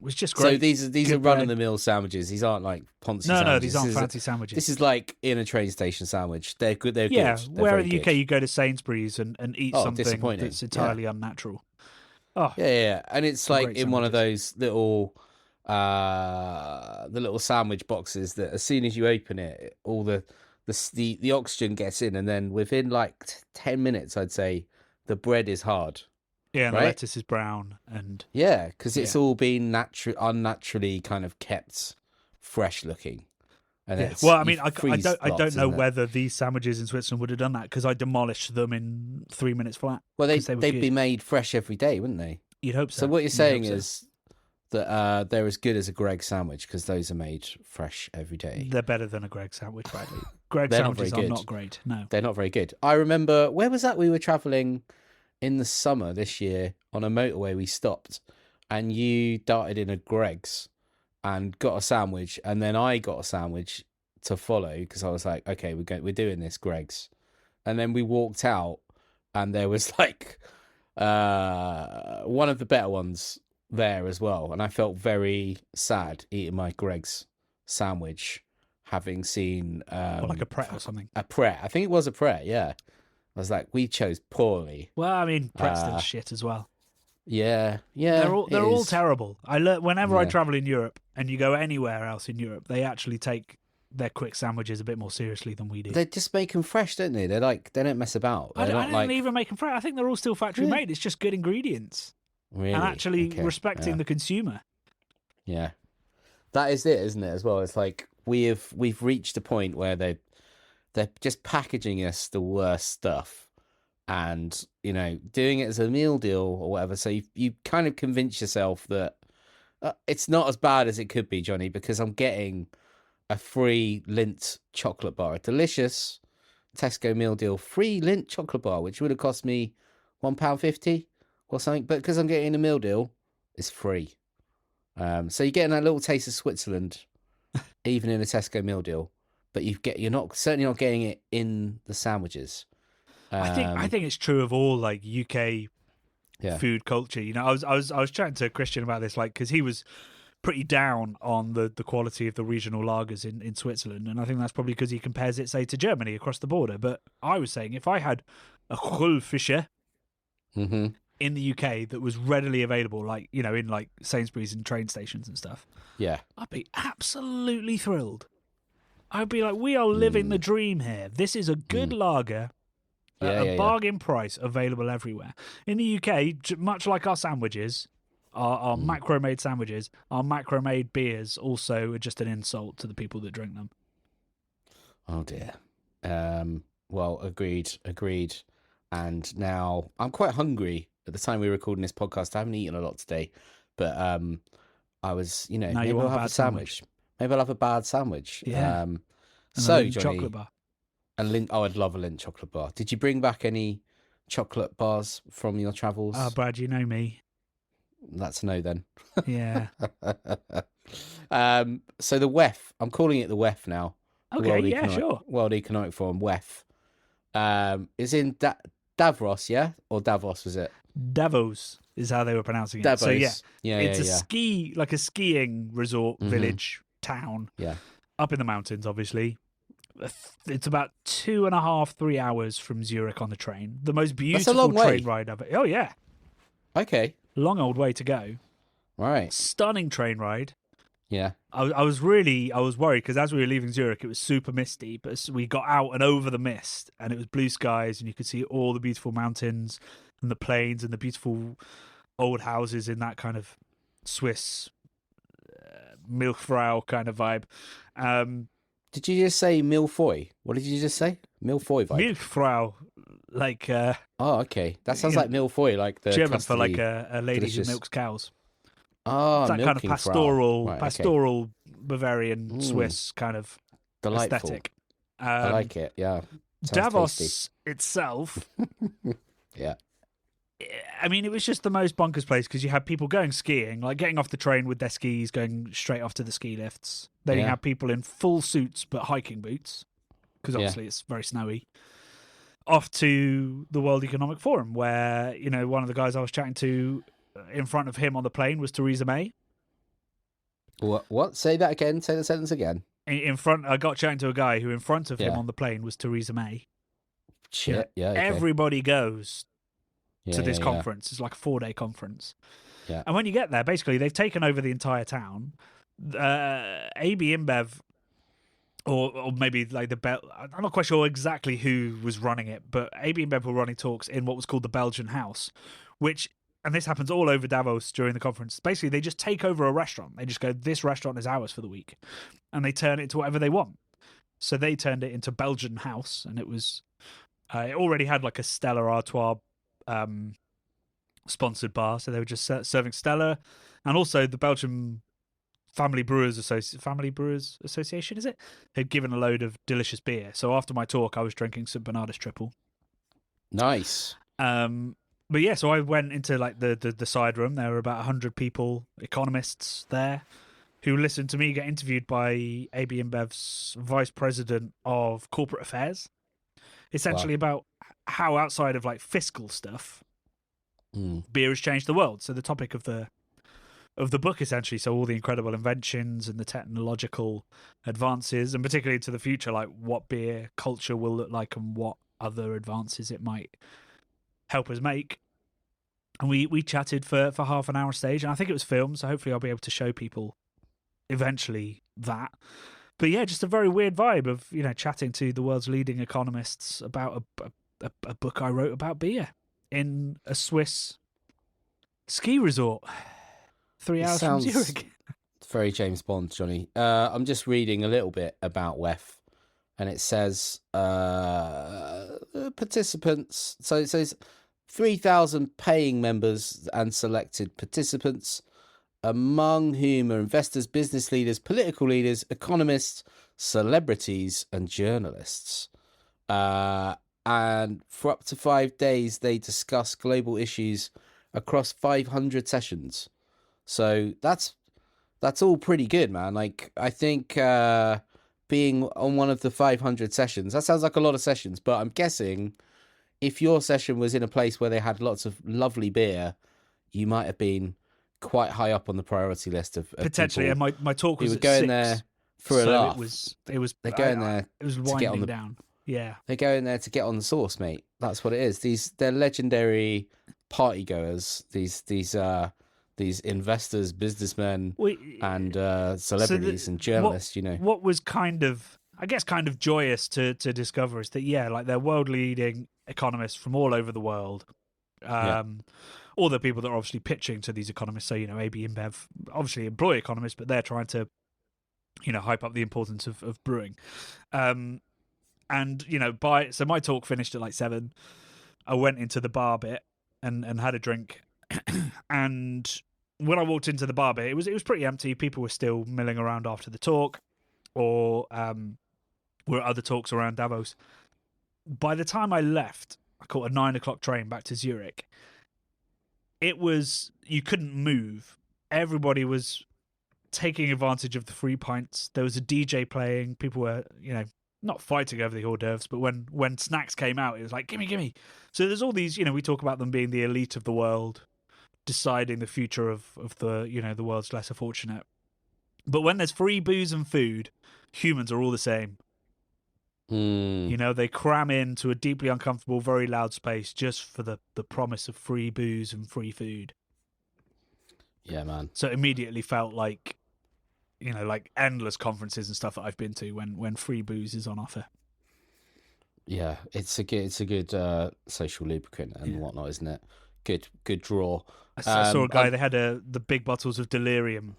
[SPEAKER 2] was just great.
[SPEAKER 1] So these are run of the mill sandwiches. These aren't like Ponzi sandwiches.
[SPEAKER 2] No, these aren't fancy sandwiches.
[SPEAKER 1] This is like in a train station sandwich. They're good. They're
[SPEAKER 2] good.
[SPEAKER 1] They're
[SPEAKER 2] where in the UK you go to Sainsbury's and eat something
[SPEAKER 1] disappointing.
[SPEAKER 2] That's entirely unnatural. Oh
[SPEAKER 1] yeah, and it's like in one of those little the little sandwich boxes that as soon as you open it, all the oxygen gets in, and then within like 10 minutes, I'd say the bread is hard.
[SPEAKER 2] Yeah, and the lettuce is brown, and
[SPEAKER 1] because it's all been unnaturally kind of kept fresh looking. And
[SPEAKER 2] well, I mean, I don't know whether these sandwiches in Switzerland would have done that because I demolished them in 3 minutes flat.
[SPEAKER 1] Well, they'd be made fresh every day, wouldn't they?
[SPEAKER 2] You'd hope so.
[SPEAKER 1] So what you're saying is that they're as good as a Greg sandwich because those are made fresh every day.
[SPEAKER 2] They're better than a Greg sandwich, Bradley. Greg sandwiches are not great. No,
[SPEAKER 1] they're not very good. I remember where was that? We were traveling in the summer this year on a motorway. We stopped, and you darted in a Greg's and got a sandwich, and then I got a sandwich to follow because I was like, okay, we're doing this, Greg's, and then we walked out, and there was like one of the better ones there as well, and I felt very sad eating my Greg's sandwich, having seen
[SPEAKER 2] like a Pret or something.
[SPEAKER 1] A Pret, I think it was a Pret. Yeah, I was like, we chose poorly.
[SPEAKER 2] Well, I mean, Pret's still shit as well.
[SPEAKER 1] Yeah.
[SPEAKER 2] They're all terrible. I learn whenever I travel in Europe, and you go anywhere else in Europe, they actually take their quick sandwiches a bit more seriously than we do.
[SPEAKER 1] They just make them fresh, don't they? They don't mess about.
[SPEAKER 2] I don't even make them fresh. I think they're all still factory made. It's just good ingredients.
[SPEAKER 1] Really?
[SPEAKER 2] And actually respecting the consumer.
[SPEAKER 1] Yeah. That is it, isn't it, as well? It's like we've reached a point where they're just packaging us the worst stuff and, doing it as a meal deal or whatever. So you kind of convince yourself that it's not as bad as it could be, Johnny, because I'm getting a free Lindt chocolate bar, a delicious Tesco meal deal, free Lindt chocolate bar, which would have cost me £1.50 or something. But because I'm getting a meal deal, it's free. So you're getting that little taste of Switzerland, even in a Tesco meal deal, but you're certainly not getting it in the sandwiches.
[SPEAKER 2] I think it's true of all like UK food culture. I was chatting to Christian about this, like, because he was pretty down on the quality of the regional lagers in Switzerland, and I think that's probably because he compares it, say, to Germany across the border. But I was saying if I had a Gullfischer in the UK that was readily available, like, in like Sainsbury's and train stations and stuff, I'd be absolutely thrilled. I'd be like, we are living the dream here. This is a good lager at a bargain price, available everywhere. In the UK, much like our sandwiches, our macro-made sandwiches, our macro-made beers also are just an insult to the people that drink them.
[SPEAKER 1] Oh dear. Well, agreed. And now I'm quite hungry. At the time we were recording this podcast, I haven't eaten a lot today, but I was, maybe I'll have a sandwich. Maybe I'll have a bad sandwich.
[SPEAKER 2] Yeah.
[SPEAKER 1] So, Johnny,
[SPEAKER 2] chocolate bar.
[SPEAKER 1] I'd love a Lindt chocolate bar. Did you bring back any chocolate bars from your travels?
[SPEAKER 2] Brad, you know me.
[SPEAKER 1] That's a no then.
[SPEAKER 2] Yeah.
[SPEAKER 1] So the WEF, I'm calling it the WEF now.
[SPEAKER 2] Okay, sure.
[SPEAKER 1] World Economic Forum, WEF. Is in Davos, yeah? Or Davos, was it?
[SPEAKER 2] Davos is how they were pronouncing it.
[SPEAKER 1] Davos.
[SPEAKER 2] So it's a skiing resort, village, town.
[SPEAKER 1] Yeah.
[SPEAKER 2] Up in the mountains, obviously. It's about 2.5-3 hours from Zurich on the train. The most beautiful train ride ever. Oh, yeah.
[SPEAKER 1] Okay.
[SPEAKER 2] Long old way to go.
[SPEAKER 1] Right.
[SPEAKER 2] Stunning train ride.
[SPEAKER 1] Yeah.
[SPEAKER 2] I was worried because as we were leaving Zurich, it was super misty, but we got out and over the mist and it was blue skies and you could see all the beautiful mountains and the plains and the beautiful old houses in that kind of Swiss Milchfrau kind of vibe.
[SPEAKER 1] Did you just say Milfoy? What did you just say? Milfoy vibe?
[SPEAKER 2] Milchfrau, like...
[SPEAKER 1] oh, okay. That sounds like Milfoy, like the
[SPEAKER 2] German for like a lady who milks cows.
[SPEAKER 1] Oh,
[SPEAKER 2] it's that kind of pastoral Bavarian Swiss kind of
[SPEAKER 1] delightful
[SPEAKER 2] aesthetic.
[SPEAKER 1] I like it, yeah. Sounds
[SPEAKER 2] Davos
[SPEAKER 1] tasty.
[SPEAKER 2] itself...
[SPEAKER 1] Yeah.
[SPEAKER 2] I mean, it was just the most bonkers place because you had people going skiing, like getting off the train with their skis, going straight off to the ski lifts. Then you had people in full suits but hiking boots, because obviously it's very snowy, off to the World Economic Forum, where, one of the guys I was chatting to, in front of him on the plane was Theresa May.
[SPEAKER 1] What? Say that again. Say the sentence again.
[SPEAKER 2] I got chatting to a guy who in front of him on the plane was Theresa May.
[SPEAKER 1] Shit, yeah. Okay.
[SPEAKER 2] Everybody goes to this conference. It's like a 4-day conference.
[SPEAKER 1] Yeah.
[SPEAKER 2] And when you get there, basically, they've taken over the entire town. AB InBev, or maybe like I'm not quite sure exactly who was running it, but AB InBev were running talks in what was called the Belgian House, and this happens all over Davos during the conference. Basically, they just take over a restaurant. They just go, this restaurant is ours for the week. And they turn it into whatever they want. So they turned it into Belgian House, and it was... it already had like a Stella Artois sponsored bar, so they were just serving Stella, and also the Belgian Family Brewers Association, is it? Had given a load of delicious beer. So after my talk, I was drinking St Bernardus Triple.
[SPEAKER 1] Nice.
[SPEAKER 2] But yeah, so I went into like the side room. There were about 100 people, economists there, who listened to me get interviewed by AB InBev's Vice President of Corporate Affairs, essentially about how outside of like fiscal stuff, beer has changed the world. So the topic of the book, essentially, so all the incredible inventions and the technological advances, and particularly into the future, like what beer culture will look like and what other advances it might help us make. And we chatted for half an hour stage, and I think it was filmed, so hopefully I'll be able to show people eventually that. But yeah, just a very weird vibe of, chatting to the world's leading economists about a book I wrote about beer in a Swiss ski resort 3 hours from Zurich.
[SPEAKER 1] Very James Bond, Johnny. I'm just reading a little bit about WEF, and it says participants. So it says 3,000 paying members and selected participants, among whom are investors, business leaders, political leaders, economists, celebrities, and journalists. And for up to 5 days, they discuss global issues across 500 sessions. So that's all pretty good, man. Like, I think being on one of the 500 sessions, that sounds like a lot of sessions, but I'm guessing if your session was in a place where they had lots of lovely beer, you might have been quite high up on the priority list of
[SPEAKER 2] potentially. And my talk was
[SPEAKER 1] at going
[SPEAKER 2] 6,
[SPEAKER 1] there for a laugh.
[SPEAKER 2] It was
[SPEAKER 1] they're going there.
[SPEAKER 2] It was winding down. Yeah,
[SPEAKER 1] they're going there to get on the sauce, mate. That's what it is. They're legendary party goers. These investors, businessmen, and celebrities and journalists.
[SPEAKER 2] What was kind of joyous to discover is that like they're world leading economists from all over the world. All the people that are obviously pitching to these economists. So AB InBev obviously employ economists, but they're trying to hype up the importance of brewing. And so my talk finished at like 7. I went into the bar bit and had a drink. And when I walked into the bar bit, it was pretty empty. People were still milling around after the talk, or were other talks around Davos. By the time I left, I caught a 9 o'clock train back to Zurich. It was, you couldn't move. Everybody was taking advantage of the free pints. There was a DJ playing. People were, not fighting over the hors d'oeuvres, but when snacks came out, it was like, gimme. So there's all these, we talk about them being the elite of the world, deciding the future of the, the world's lesser fortunate. But when there's free booze and food, humans are all the same. They cram into a deeply uncomfortable, very loud space just for the promise of free booze and free food.
[SPEAKER 1] Yeah, man.
[SPEAKER 2] So it immediately felt like, like endless conferences and stuff that I've been to when free booze is on offer.
[SPEAKER 1] Yeah, it's a good social lubricant and whatnot, isn't it? Good draw.
[SPEAKER 2] I saw a guy. They had the big bottles of delirium,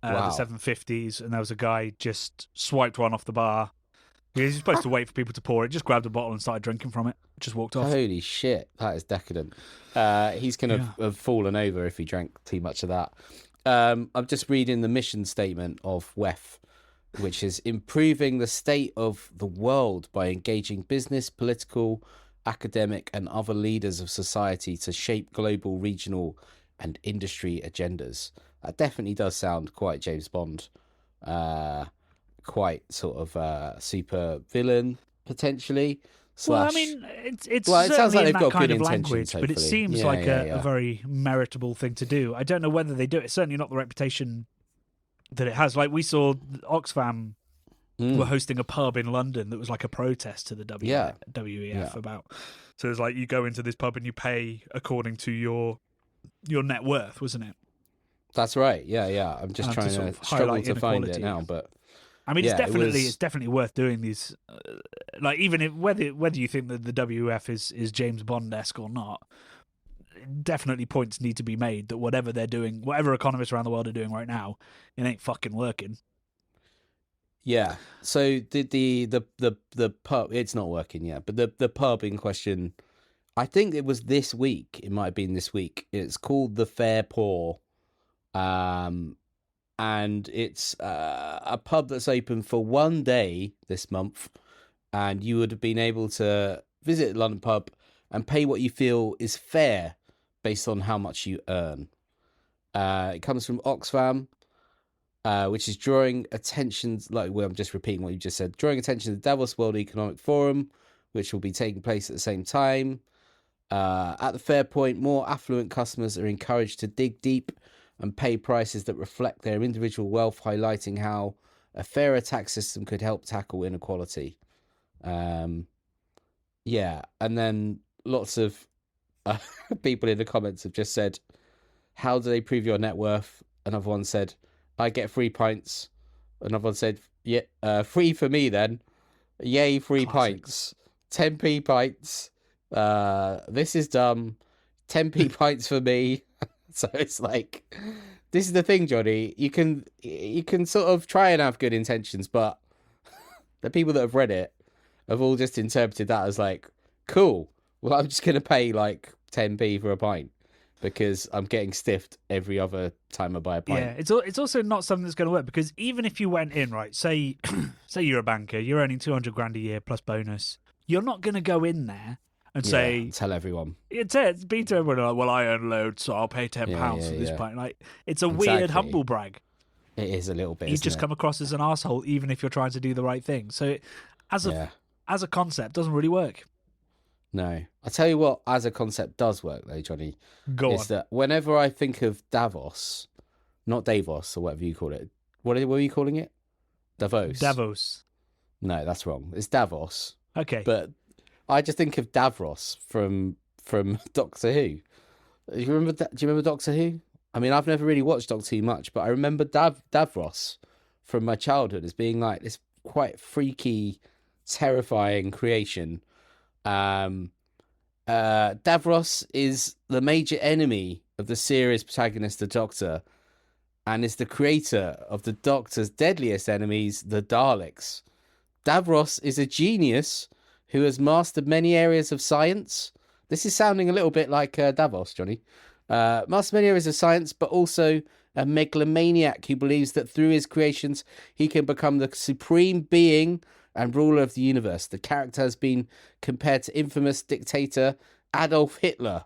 [SPEAKER 1] wow.
[SPEAKER 2] The 750s, and there was a guy just swiped one off the bar. He was supposed to wait for people to pour it. Just grabbed a bottle and started drinking from it. Just walked off.
[SPEAKER 1] Holy shit, that is decadent. He's gonna have fallen over if he drank too much of that. I'm just reading the mission statement of WEF, which is improving the state of the world by engaging business, political, academic, and other leaders of society to shape global, regional, and industry agendas. That definitely does sound quite James Bond. Quite sort of super villain potentially.
[SPEAKER 2] Well, I mean, it sounds like they've got kind of language, but it seems like a very meritable thing to do. I don't know whether they do it. It's certainly not the reputation that it has. Like we saw Oxfam were hosting a pub in London that was like a protest to the WEF about. So it was like you go into this pub and you pay according to your net worth, wasn't it?
[SPEAKER 1] That's right. Yeah. I'm just trying to struggle to find it now, but.
[SPEAKER 2] I mean, it's definitely worth doing these. Like, even if whether you think that the WF is James Bond-esque or not, definitely points need to be made that whatever they're doing, whatever economists around the world are doing right now, it ain't fucking working.
[SPEAKER 1] Yeah. So the pub, it's not working yet, but the pub in question, I think it was this week. It might have been this week. It's called the Fair Pour. And it's a pub that's open for 1 day this month, and you would have been able to visit a London pub and pay what you feel is fair based on how much you earn. It comes from Oxfam, which is drawing attention, I'm just repeating what you just said, drawing attention to the Davos World Economic Forum, which will be taking place at the same time. At the fair point, more affluent customers are encouraged to dig deep and pay prices that reflect their individual wealth, highlighting how a fairer tax system could help tackle inequality. And then lots of people in the comments have just said, how do they prove your net worth? Another one said, I get free pints. Another one said, yeah, free for me then. Yay, free
[SPEAKER 2] Classics.
[SPEAKER 1] pints. 10p pints. This is dumb. 10p pints for me. So it's like, this is the thing, Johnny. You can sort of try and have good intentions, but the people that have read it have all just interpreted that as like, cool. Well, I'm just gonna pay like 10p for a pint because I'm getting stiffed every other time I buy a pint.
[SPEAKER 2] Yeah, it's also not something that's going to work, because even if you went in, right, say you're a banker, you're earning 200 grand a year plus bonus, you're not going to go in there and say,
[SPEAKER 1] tell everyone.
[SPEAKER 2] It's be to everyone like, well, I earn loads, so I'll pay £10 for this pint. Like, it's a weird humble brag.
[SPEAKER 1] It is a little bit.
[SPEAKER 2] You just come across as an arsehole, even if you're trying to do the right thing. So, as a concept, doesn't really work.
[SPEAKER 1] No, I tell you what, as a concept does work though, Johnny.
[SPEAKER 2] Is
[SPEAKER 1] that whenever I think of Davos, not Davos or whatever you call it, what were you calling it? Davos. No, that's wrong. It's Davos.
[SPEAKER 2] Okay,
[SPEAKER 1] but I just think of Davros from Doctor Who. Do you remember Doctor Who? I mean, I've never really watched Doctor Who much, but I remember Davros from my childhood as being like this quite freaky, terrifying creation. Davros is the major enemy of the series protagonist, the Doctor, and is the creator of the Doctor's deadliest enemies, the Daleks. Davros is a genius who has mastered many areas of science. This is sounding a little bit like Davos, Johnny. Mastered many areas of science, but also a megalomaniac who believes that through his creations he can become the supreme being and ruler of the universe. The character has been compared to infamous dictator Adolf Hitler.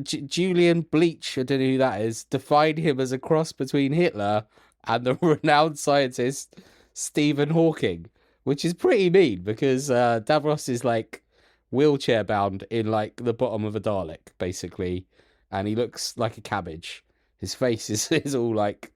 [SPEAKER 1] Julian Bleach, I don't know who that is, defined him as a cross between Hitler and the renowned scientist Stephen Hawking, which is pretty mean because Davros is like wheelchair bound in like the bottom of a Dalek, basically, and he looks like a cabbage. His face is all like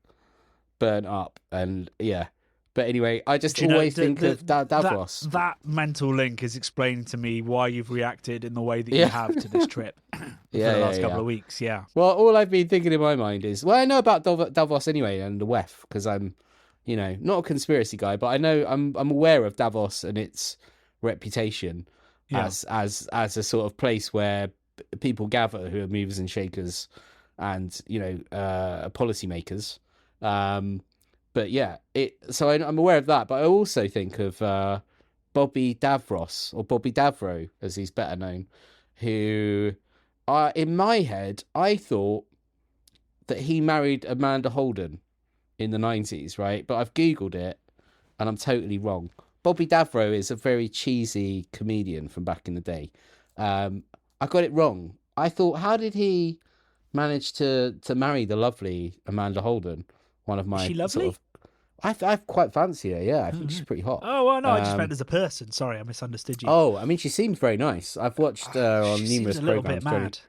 [SPEAKER 1] burnt up, and yeah. But anyway, I just always think of Davros.
[SPEAKER 2] That mental link is explaining to me why you've reacted in the way that you have to this trip for the last couple of weeks. Yeah.
[SPEAKER 1] Well, all I've been thinking in my mind is, well, I know about Davos anyway and the WEF because I'm, not a conspiracy guy, but I know I'm aware of Davos and its reputation as a sort of place where people gather who are movers and shakers and policymakers. But yeah, so I'm aware of that. But I also think of Bobby Davros, or Bobby Davro, as he's better known, who, in my head, I thought that he married Amanda Holden in the 90s, right? But I've Googled it, and I'm totally wrong. Bobby Davro is a very cheesy comedian from back in the day. I got it wrong. I thought, how did he manage to marry the lovely Amanda Holden? One of my
[SPEAKER 2] is she lovely?
[SPEAKER 1] I quite fancy her. Yeah, I think she's pretty hot.
[SPEAKER 2] Oh, well, no, I just meant as a person. Sorry, I misunderstood you.
[SPEAKER 1] Oh, I mean, she seems very nice. I've watched her on numerous programs.
[SPEAKER 2] A little bit mad.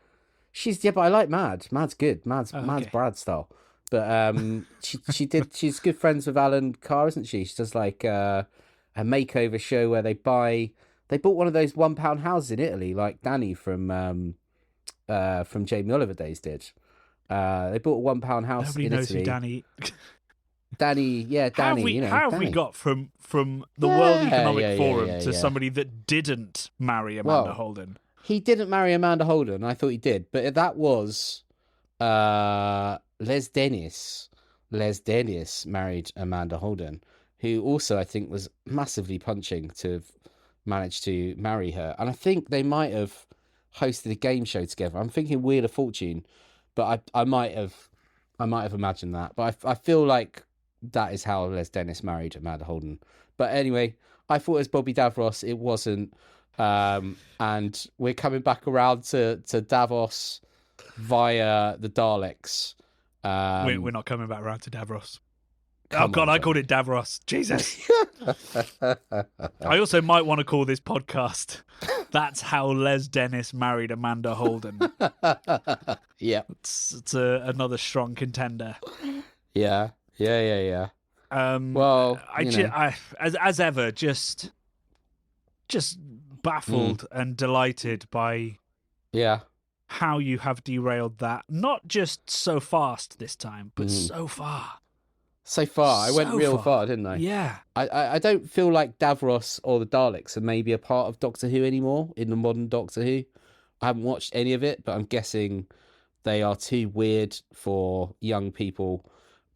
[SPEAKER 1] But I like Mad. Mad's good. Mad's Brad style. But she's good friends with Alan Carr, isn't she? She does like a makeover show where they bought one of those £1 houses in Italy, like Danny from Jamie Oliver days did. They bought a £1 house.
[SPEAKER 2] Nobody
[SPEAKER 1] in
[SPEAKER 2] knows
[SPEAKER 1] Italy.
[SPEAKER 2] who Danny.
[SPEAKER 1] Danny.
[SPEAKER 2] How have we got from the World Economic Forum to somebody that didn't marry Amanda Holden?
[SPEAKER 1] He didn't marry Amanda Holden. I thought he did, but that was Les Dennis. Les Dennis married Amanda Holden, who also I think was massively punching to have managed to marry her. And I think they might have hosted a game show together. I'm thinking Wheel of Fortune, but I might have imagined that. But I feel like that is how Les Dennis married Amanda Holden. But anyway, I thought it was Bobby Davros. It wasn't. And we're coming back around to Davos via the Daleks.
[SPEAKER 2] We're not coming back around to Davros. Oh, God, I called it Davros. Jesus. I also might want to call this podcast That's How Les Dennis Married Amanda Holden.
[SPEAKER 1] Yeah.
[SPEAKER 2] It's another strong contender.
[SPEAKER 1] Yeah. Well,
[SPEAKER 2] as ever, just baffled and delighted by how you have derailed that. Not just so fast this time, but so far.
[SPEAKER 1] So far, I went real far, didn't I?
[SPEAKER 2] Yeah.
[SPEAKER 1] I don't feel like Davros or the Daleks are maybe a part of Doctor Who anymore in the modern Doctor Who. I haven't watched any of it, but I'm guessing they are too weird for young people.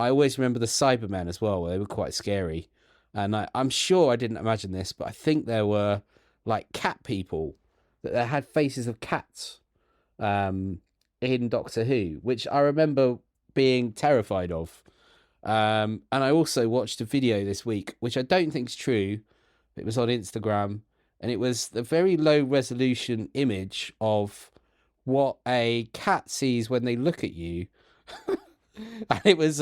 [SPEAKER 1] I always remember the Cybermen as well, where they were quite scary. And I'm sure I didn't imagine this, but I think there were like cat people that they had faces of cats in Doctor Who, which I remember being terrified of. And I also watched a video this week, which I don't think is true. It was on Instagram, and it was the very low resolution image of what a cat sees when they look at you. And it was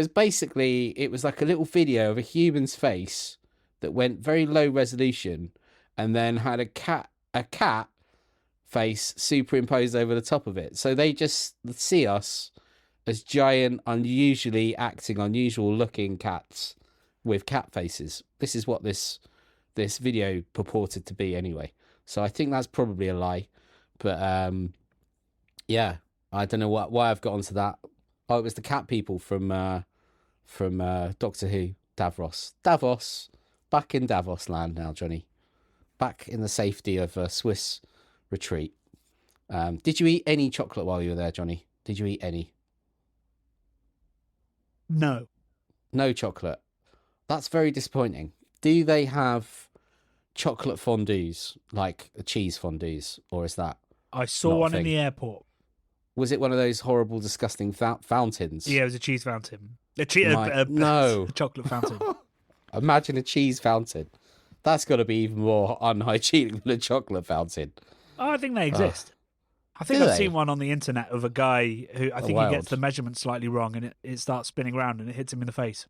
[SPEAKER 1] basically, it was like a little video of a human's face that went very low resolution, and then had a cat face superimposed over the top of it. So they just see us as giant, unusual looking cats with cat faces. This is what this video purported to be anyway. So I think that's probably a lie. But yeah, I don't know why I've got onto that. Oh, it was the cat people from Doctor Who, Davros. Davos, back in Davos land now, Johnny. Back in the safety of a Swiss retreat. Did you eat any chocolate while you were there, Johnny? Did you eat any?
[SPEAKER 2] No.
[SPEAKER 1] No chocolate. That's very disappointing. Do they have chocolate fondues, like cheese fondues, or is that?
[SPEAKER 2] I saw one in the airport.
[SPEAKER 1] Was it one of those horrible, disgusting fountains?
[SPEAKER 2] Yeah, it was a cheese fountain.
[SPEAKER 1] No.
[SPEAKER 2] A chocolate fountain.
[SPEAKER 1] Imagine a cheese fountain. That's got to be even more unhygienic than a chocolate fountain.
[SPEAKER 2] Oh, I think they exist. I think I've seen one on the internet of a guy who I think he gets the measurement slightly wrong, and it starts spinning around and it hits him in the face.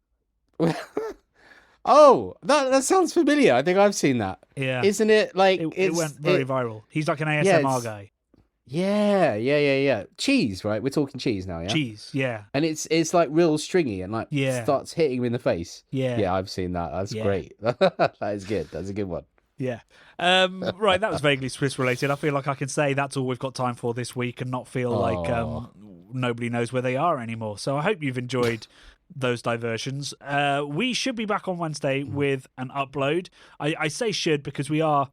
[SPEAKER 1] Oh, that sounds familiar. I think I've seen that.
[SPEAKER 2] Yeah.
[SPEAKER 1] Isn't it like...
[SPEAKER 2] It went very viral. He's like an ASMR guy.
[SPEAKER 1] Yeah. Cheese, right? We're talking cheese now, yeah?
[SPEAKER 2] Cheese, yeah.
[SPEAKER 1] And it's like real stringy and like starts hitting him in the face.
[SPEAKER 2] Yeah,
[SPEAKER 1] I've seen that. That's great. That is good. That's a good one.
[SPEAKER 2] Yeah. Right, that was vaguely Swiss related. I feel like I can say that's all we've got time for this week and not feel like nobody knows where they are anymore. So I hope you've enjoyed those diversions. We should be back on Wednesday with an upload. I say should because we are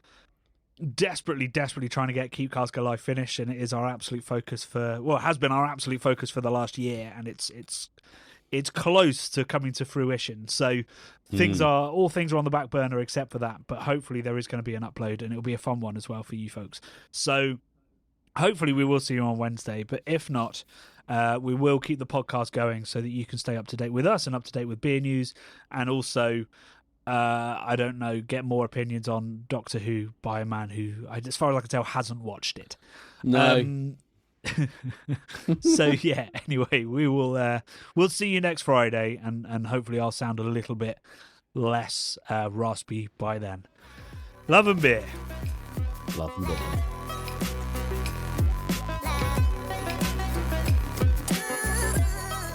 [SPEAKER 2] desperately trying to get Keep Cars Go Live finished, and it is our absolute focus it has been our absolute focus for the last year, and it's close to coming to fruition. So all things are on the back burner except for that, but hopefully there is going to be an upload, and it'll be a fun one as well for you folks. So hopefully we will see you on Wednesday, but if not, we will keep the podcast going so that you can stay up to date with us and up to date with beer news, and also I don't know, get more opinions on Doctor Who by a man who, as far as I can tell, hasn't watched it.
[SPEAKER 1] No.
[SPEAKER 2] So yeah, anyway, we'll see you next Friday, and hopefully I'll sound a little bit less raspy by then. Love and beer.
[SPEAKER 1] Love and beer.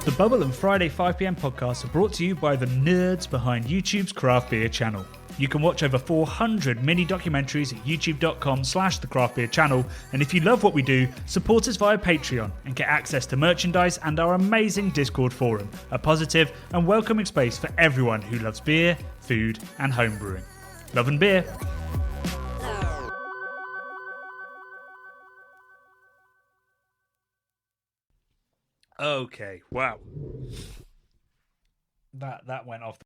[SPEAKER 2] The Bubble and Friday 5pm podcasts are brought to you by the nerds behind YouTube's craft beer channel. You can watch over 400 mini documentaries at youtube.com/the craft beer channel, and if you love what we do, support us via Patreon and get access to merchandise and our amazing Discord forum, a positive and welcoming space for everyone who loves beer, food and homebrewing. Love and beer. Okay, wow. That went off.